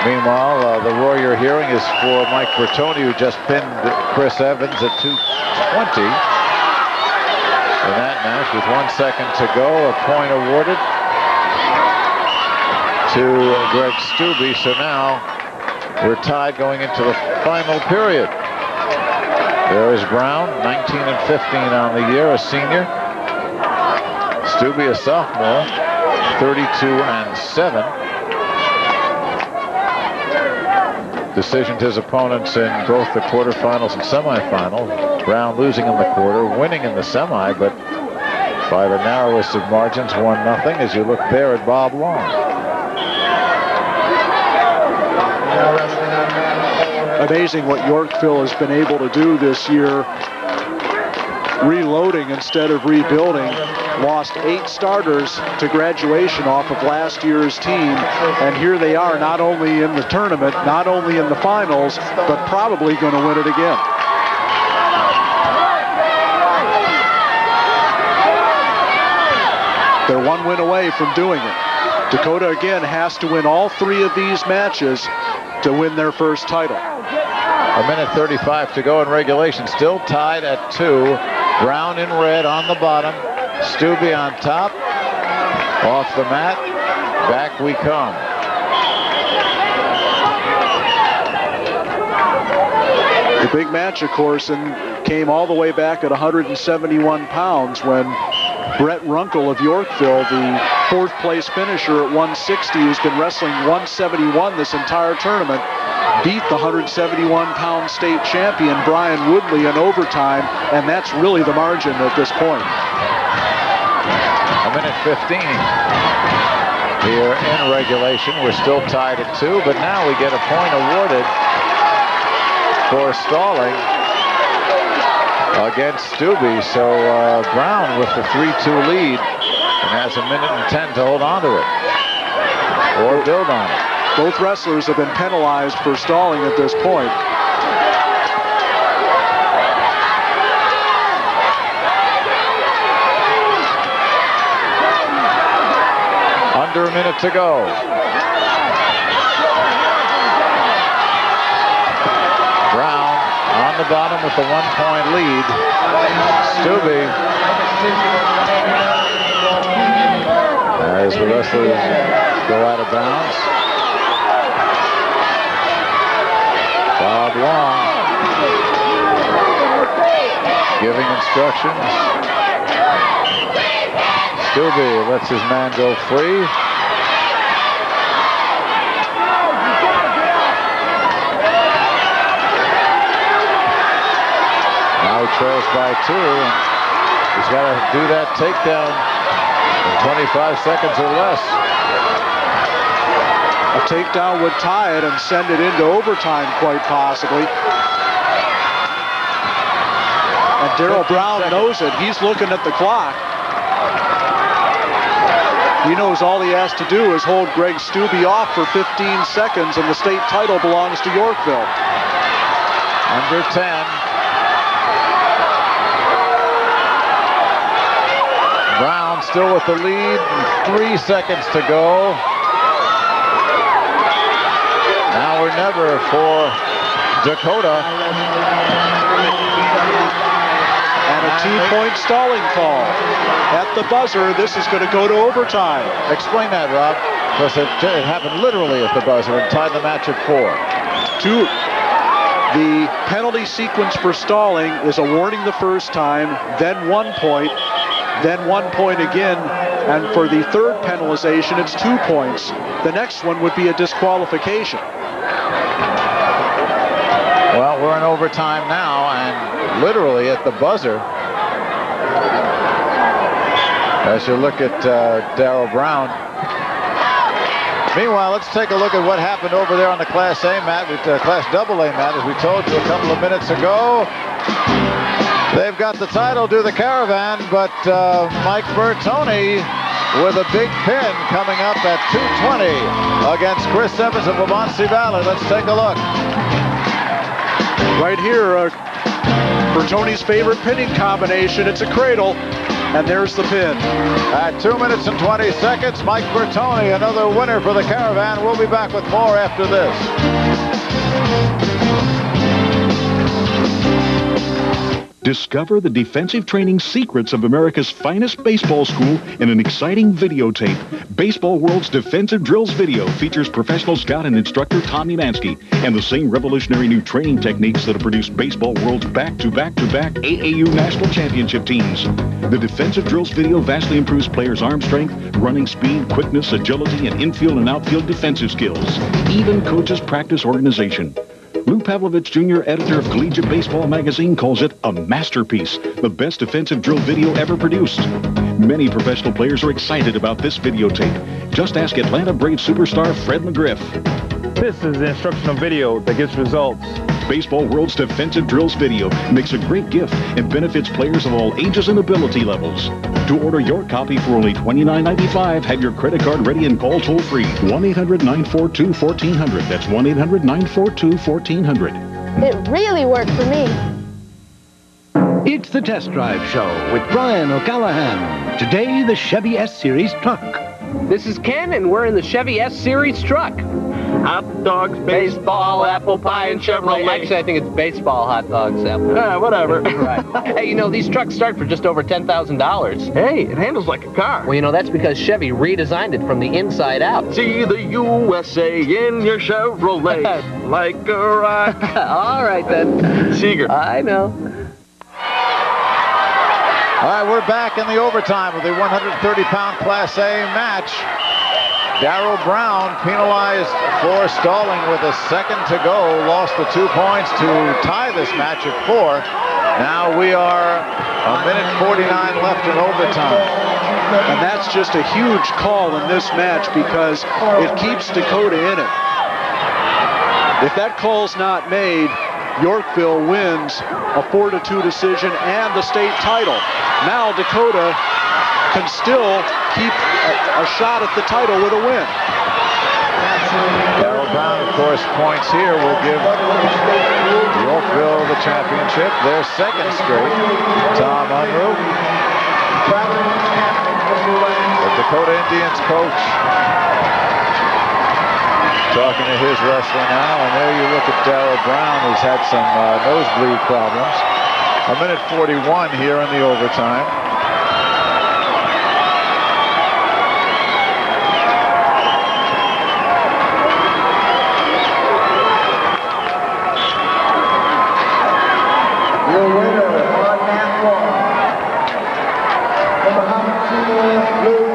Meanwhile, the roar you're hearing is for Mike Bertoni, who just pinned Chris Evans at 2:20 in that match with 1 second to go. A point awarded to Greg Stubbe. So now we're tied going into the final period. There is Brown, 19 and 15 on the year, a senior. Stubbe, a sophomore, 32 and 7. Decisioned his opponents in both the quarterfinals and semifinals. Brown losing in the quarter, winning in the semi, but by the narrowest of margins, 1-0, as you look there at Bob Long. Amazing what Yorkville has been able to do this year, reloading instead of rebuilding. Lost 8 starters to graduation off of last year's team, and here they are, not only in the tournament, not only in the finals, but probably going to win it again. They're 1 win away from doing it. Dakota again has to win all 3 of these matches to win their first title. 1:35 to go in regulation, still tied at 2. Brown in red on the bottom, Stubbe on top, off the mat, back we come. The big match, of course, came all the way back at 171 pounds when Brett Runkle of Yorkville, the 4th place finisher at 160, who's been wrestling 171 this entire tournament, beat the 171-pound state champion Brian Woodley in overtime, and that's really the margin at this point. 1:15 here in regulation. We're still tied at 2, but now we get a point awarded for stalling against Stubbe. So Brown with the 3-2 lead and has 1:10 to hold on to it or build on it. Both wrestlers have been penalized for stalling at this point. Under a minute to go. Brown on the bottom with the 1-point lead. Stubbe, as the wrestlers go out of bounds. Bob Long giving instructions. Stubbe lets his man go free. trails by 2, and he's got to do that takedown in 25 seconds or less. A takedown would tie it and send it into overtime, quite possibly. And Darryl Brown knows it. He's looking at the clock. He knows all he has to do is hold Greg Stubbe off for 15 seconds, and the state title belongs to Yorkville. Under 10. Brown still with the lead. 3 seconds to go. Now or never for Dakota. And a 2-point stalling call. At the buzzer, this is going to go to overtime. Explain that, Rob, because it happened literally at the buzzer and tied the match at 4. The penalty sequence for stalling is a warning the first time, then 1 point, then 1 point again, and for the third penalization, it's 2 points. The next one would be a disqualification. Well, we're in overtime now, and literally at the buzzer, as you look at Darryl Brown. Meanwhile, let's take a look at what happened over there on the Class A mat, Class AA mat, as we told you a couple of minutes ago. They've got the title to the Caravan, but Mike Bertoni with a big pin coming up at 2:20 against Chris Evans of Waubonsie Valley. Let's take a look. Right here, Bertoni's favorite pinning combination. It's a cradle, and there's the pin. At 2 minutes and 20 seconds, Mike Bertoni, another winner for the Caravan. We'll be back with more after this. Discover the defensive training secrets of America's finest baseball school in an exciting videotape. Baseball World's Defensive Drills video features professional scout and instructor Tommy Mansky and the same revolutionary new training techniques that have produced Baseball World's back-to-back-to-back AAU national championship teams. The Defensive Drills video vastly improves players' arm strength, running speed, quickness, agility, and infield and outfield defensive skills. Even coaches practice organization. Lou Pavlovich Jr., editor of Collegiate Baseball magazine, calls it a masterpiece, the best defensive drill video ever produced. Many professional players are excited about this videotape. Just ask Atlanta Braves superstar Fred McGriff. This is the instructional video that gets results. Baseball World's Defensive Drills video makes a great gift and benefits players of all ages and ability levels. To order your copy for only $29.95, have your credit card ready and call toll-free. 1-800-942-1400. That's 1-800-942-1400. It really worked for me. It's the Test Drive Show with Brian O'Callahan. Today, the Chevy S-Series truck. This is Ken, and we're in the Chevy S-Series truck. Hot dogs, baseball, apple pie, and Chevrolet. Actually, I think it's baseball, hot dogs, apple. Whatever. Right. Hey, these trucks start for just over $10,000. Hey, it handles like a car. Well, that's because Chevy redesigned it from the inside out. See the USA in your Chevrolet, like a rock. All right, then. Seeger. I know. All right, we're back in the overtime of the 130-pound Class A match. Darryl Brown penalized for stalling with a second to go. Lost the 2 points to tie this match at 4. Now we are a minute 49 left in overtime. And that's just a huge call in this match because it keeps Dakota in it. If that call's not made, Yorkville wins a 4-2 decision and the state title. Now Dakota can still keep a shot at the title with a win. Darryl Brown, of course, points here will give Yorkville the championship, their second straight. Tom Unruh, the Dakota Indians coach, talking to his wrestler now, and there you look at Darryl Brown, who's had some nosebleed problems. A minute 41 here in the overtime.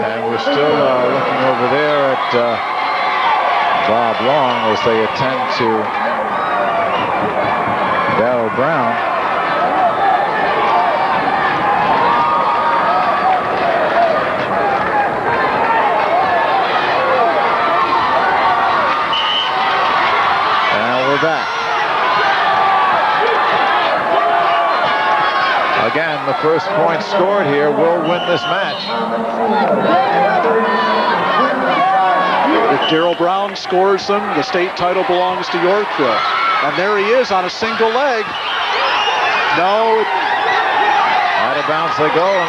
And we're still looking over there at Bob Long as they attend to Darryl Brown. first point scored here will win this match. If Darrell Brown scores them, the state title belongs to Yorkville. And there he is on a single leg. No. Out of bounds they go, and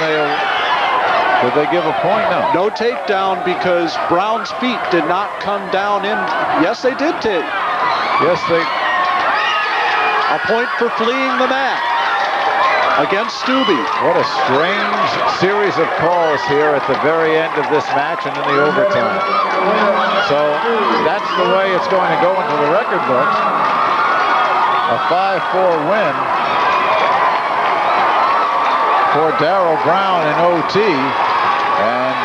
did they give a point? No takedown because Brown's feet did not come down in. Yes, they did take. Yes, they. A point for fleeing the mat against Stubbe. What a strange series of calls here at the very end of this match and in the overtime. So that's the way it's going to go into the record books. A 5-4 win for Darrell Brown in OT. And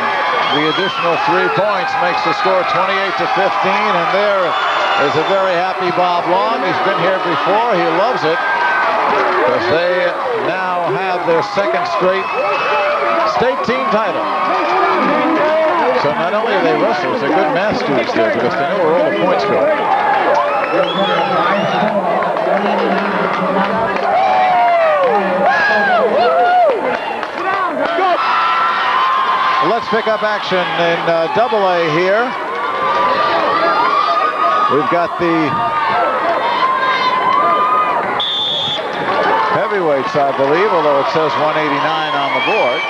the additional 3 points makes the score 28-15. And there is a very happy Bob Long. He's been here before. He loves it because they now have their second straight state team title. So not only are they wrestlers, they're good math students there because they know where all the points go. Let's pick up action in AA here. We've got the heavyweights, I believe, although it says 189 on the board.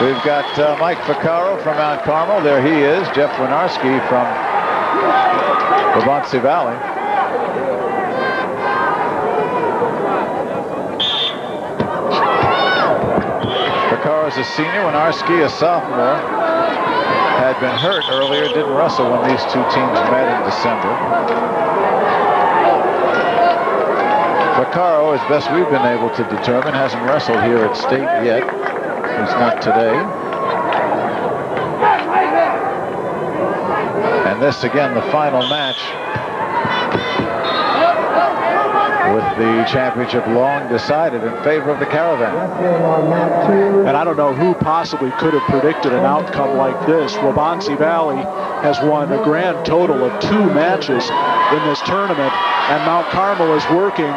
We've got Mike Ficcaro from Mount Carmel. There he is. Jeff Winarski from Waubonsie Valley. Ficcaro's a senior, Winarski a sophomore. Had been hurt earlier, didn't wrestle when these two teams met in December. Ficcaro, as best we've been able to determine, hasn't wrestled here at state yet. He's not today. And this, again, the final match with the championship long decided in favor of the Caravan. And I don't know who possibly could have predicted an outcome like this. Waubonsie Valley has won a grand total of 2 matches in this tournament, and Mount Carmel is working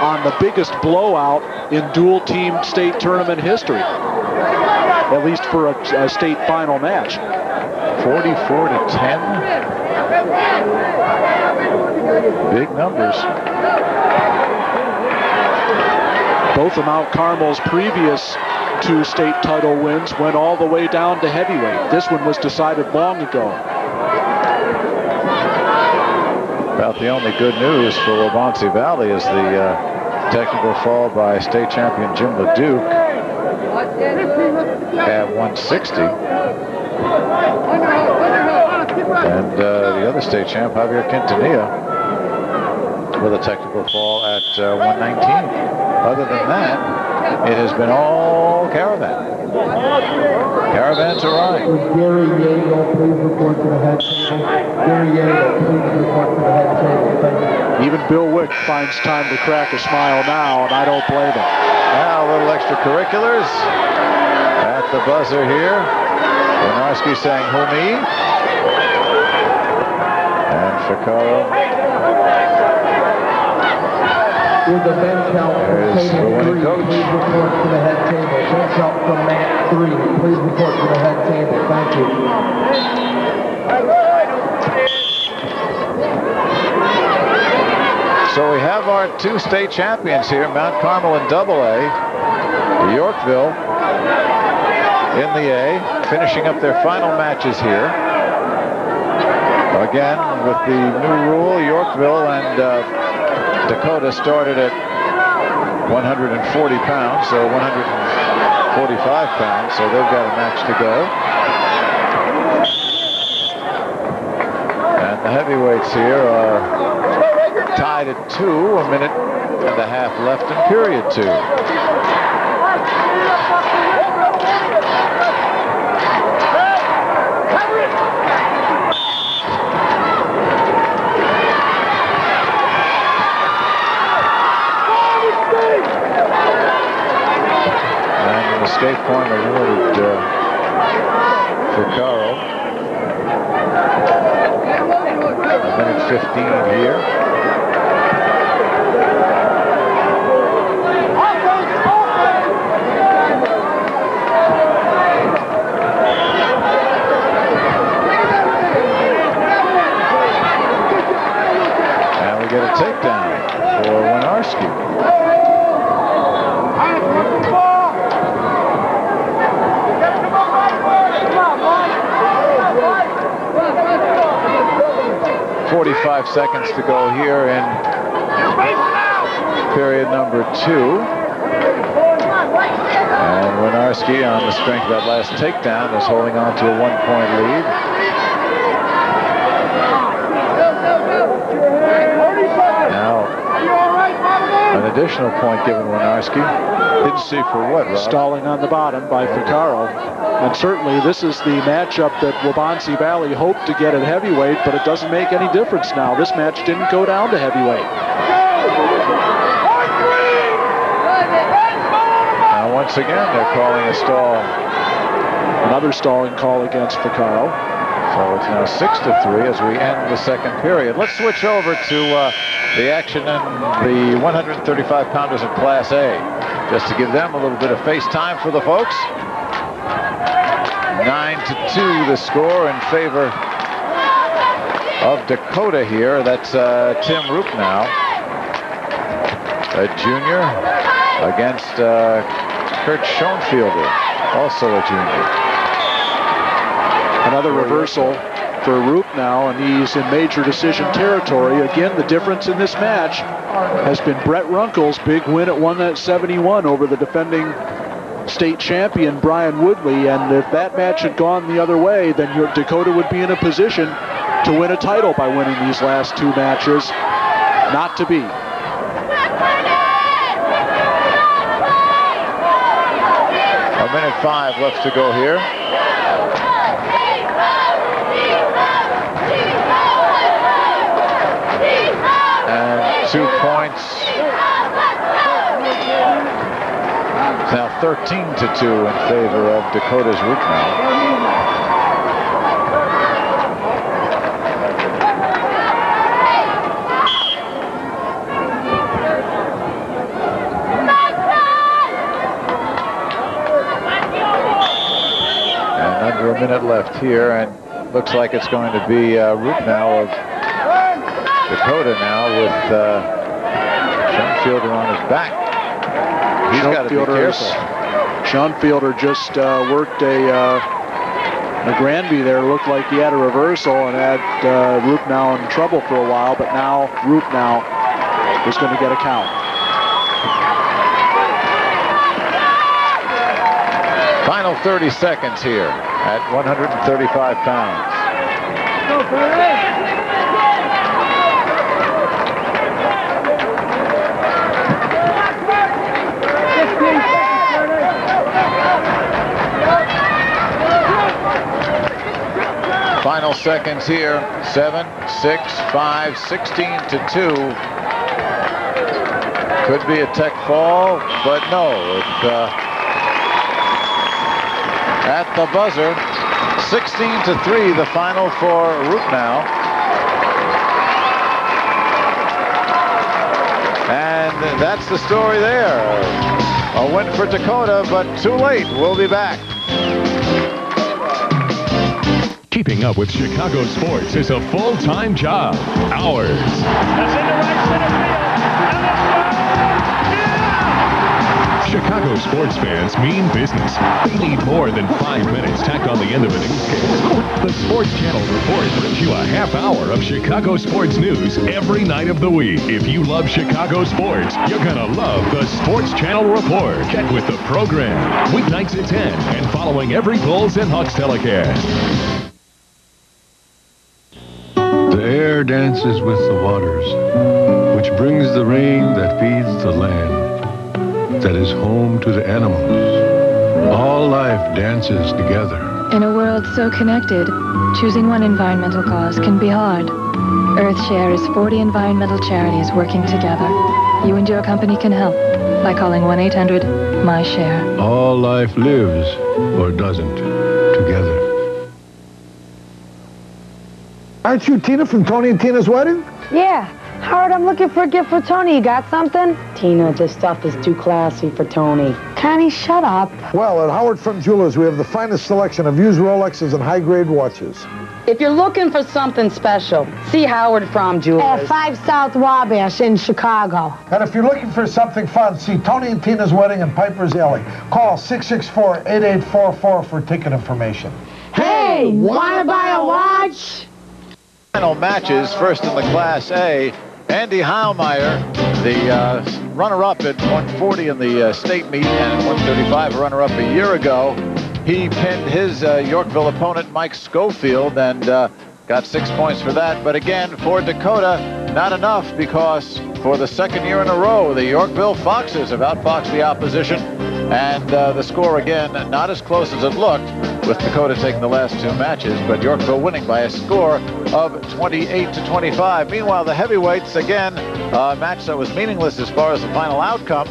on the biggest blowout in dual-team state tournament history, at least for a state final match. 44-10. Big numbers. Both of Mount Carmel's previous 2 state title wins went all the way down to heavyweight. This one was decided long ago. About the only good news for Waubonsie Valley is the technical fall by state champion Jim LeDuc at 160. And the other state champ, Javier Quintanilla, with a technical fall at 119. Other than that, it has been all Caravan. Caravan to ride. Gary Yeagle, please report to the head table. Gary Yeagle, please report to the head table. Thank you. Even Bill Wick finds time to crack a smile now, and I don't blame him. Now a little extracurriculars at the buzzer here. Winarski saying, "Who me?" And Ficcaro. With the bench help from table 3, please report to the head table. Bench help from mat 3, please report to the head table. Thank you. So we have our 2 state champions here, Mount Carmel in AA, Yorkville in the A, finishing up their final matches here. Again, with the new rule, Yorkville and Dakota started at 140 pounds, so 145 pounds, so they've got a match to go. And the heavyweights here are tied at 2, a minute and a half left in period 2. Escape point awarded Ficcaro. A minute 15 here. 45 seconds to go here in period number 2. And Winarski, on the strength of that last takedown, is holding on to a 1-point lead. Now, an additional point given Winarski. Didn't see for what, Rob? Stalling on the bottom by Ficarro. And certainly this is the matchup that Waubonsie Valley hoped to get at heavyweight, but it doesn't make any difference now. This match didn't go down to heavyweight. Now once again they're calling a stall. Another stalling call against Ficarro. So it's now 6-3 as we end the second period. Let's switch over to the action in the 135-pounders of Class A, just to give them a little bit of face time for the folks. 9-2 the score in favor of Dakota here. That's Tim Roopnow, a junior, against Kurt Schoenfielder, also a junior. Another reversal for Roopnow, and he's in major decision territory. Again, the difference in this match has been Brett Runkle's big win at 171 over the defending state champion Brian Woodley, and if that match had gone the other way, then Dakota would be in a position to win a title by winning these last 2 matches. Not to be. A minute 5 left to go here. And 2 points. It's now 13-2 in favor of Dakota's Roopnow. And under a minute left here, and looks like it's going to be Roopnow of Dakota now with Schoenfielder on his back. He's got to be careful. Schoenfielder just worked a Granby there. Looked like he had a reversal and had Roopnow in trouble for a while, but now Roopnow is going to get a count. Final 30 seconds here at 135 pounds. Final seconds here, 7, 6, 5, 16-2. Could be a tech fall, but no. At the buzzer, 16-3, the final for Roopnow. And that's the story there. A win for Dakota, but too late. We'll be back. Keeping up with Chicago sports is a full-time job. Ours. That's in the right center field. Chicago sports fans mean business. They need more than 5 minutes tacked on the end of a newscast. The Sports Channel Report brings you a half hour of Chicago sports news every night of the week. If you love Chicago sports, you're going to love the Sports Channel Report. Get with the program. Weeknights at 10 and following every Bulls and Hawks telecast. The air dances with the waters, which brings the rain that feeds the land, that is home to the animals. All life dances together. In a world so connected, choosing one environmental cause can be hard. EarthShare is 40 environmental charities working together. You and your company can help by calling 1-800-MY-SHARE. All life lives, or doesn't, together. Aren't you Tina from Tony and Tina's wedding? Yeah. Howard, I'm looking for a gift for Tony. You got something? Tina, this stuff is too classy for Tony. Connie, shut up. Well, at Howard From Jewelers, we have the finest selection of used Rolexes and high-grade watches. If you're looking for something special, see Howard From Jewelers. At 5 South Wabash in Chicago. And if you're looking for something fun, see Tony and Tina's Wedding in Piper's Alley. Call 664-8844 for ticket information. Hey, wanna buy a watch? Final matches, first in the Class A. Andy Heilmeyer, the runner-up at 140 in the state meet, and at 135, a runner-up a year ago. He pinned his Yorkville opponent, Mike Schofield, and got 6 points for that. But again, for Dakota, not enough, because for the second year in a row, the Yorkville Foxes have outfoxed the opposition. And the score, again, not as close as it looked, with Dakota taking the last two matches, but Yorkville winning by a score of 28-25. Meanwhile, the heavyweights, again, a match that was meaningless as far as the final outcome.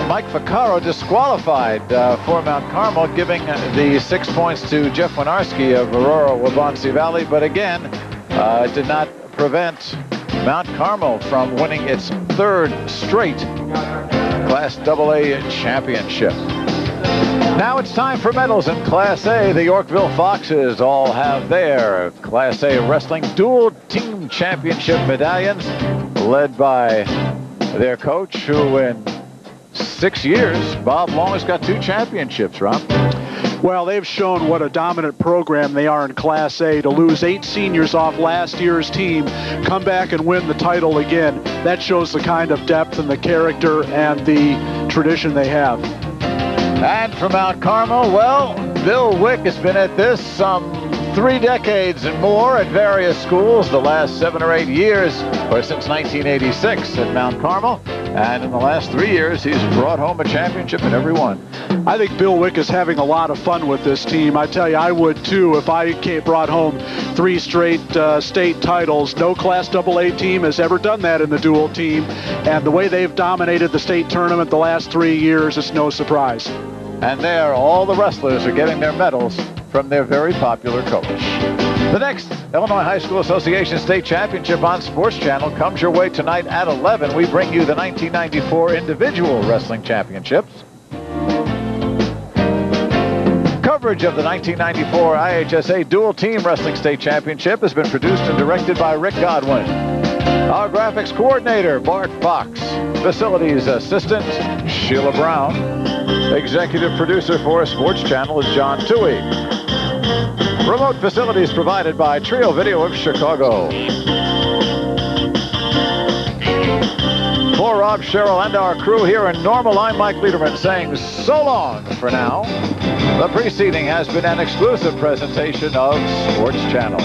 Mike Vaccaro disqualified for Mount Carmel, giving the 6 points to Jeff Winarski of Aurora, Waubonsie Valley, but again, it did not prevent Mount Carmel from winning its third straight Class AA championship. Now it's time for medals in Class A. The Yorkville Foxes all have their Class A wrestling dual team championship medallions, led by their coach, who in 6 years, Bob Long, has got 2 championships, Rob. Well, they've shown what a dominant program they are in Class A. To lose 8 seniors off last year's team, come back and win the title again. That shows the kind of depth and the character and the tradition they have. And from Mount Carmel, well, Bill Wick has been at this some 3 decades and more at various schools, the last 7 or 8 years, or since 1986 at Mount Carmel. And in the last 3 years, he's brought home a championship in every one. I think Bill Wick is having a lot of fun with this team. I tell you, I would too if I brought home 3 straight state titles. No Class AA team has ever done that in the dual team. And the way they've dominated the state tournament the last 3 years, it's no surprise. And there, all the wrestlers are getting their medals from their very popular coach. The next Illinois High School Association State Championship on Sports Channel comes your way tonight at 11. We bring you the 1994 Individual Wrestling Championships. Coverage of the 1994 IHSA Dual Team Wrestling State Championship has been produced and directed by Rick Godwin. Our graphics coordinator, Bart Fox. Facilities assistant, Sheila Brown. Executive producer for Sports Channel is John Toohey. Remote facilities provided by Trio Video of Chicago. For Rob Sherrill and our crew here in Normal, I'm Mike Lederman saying so long for now. The preceding has been an exclusive presentation of Sports Channel.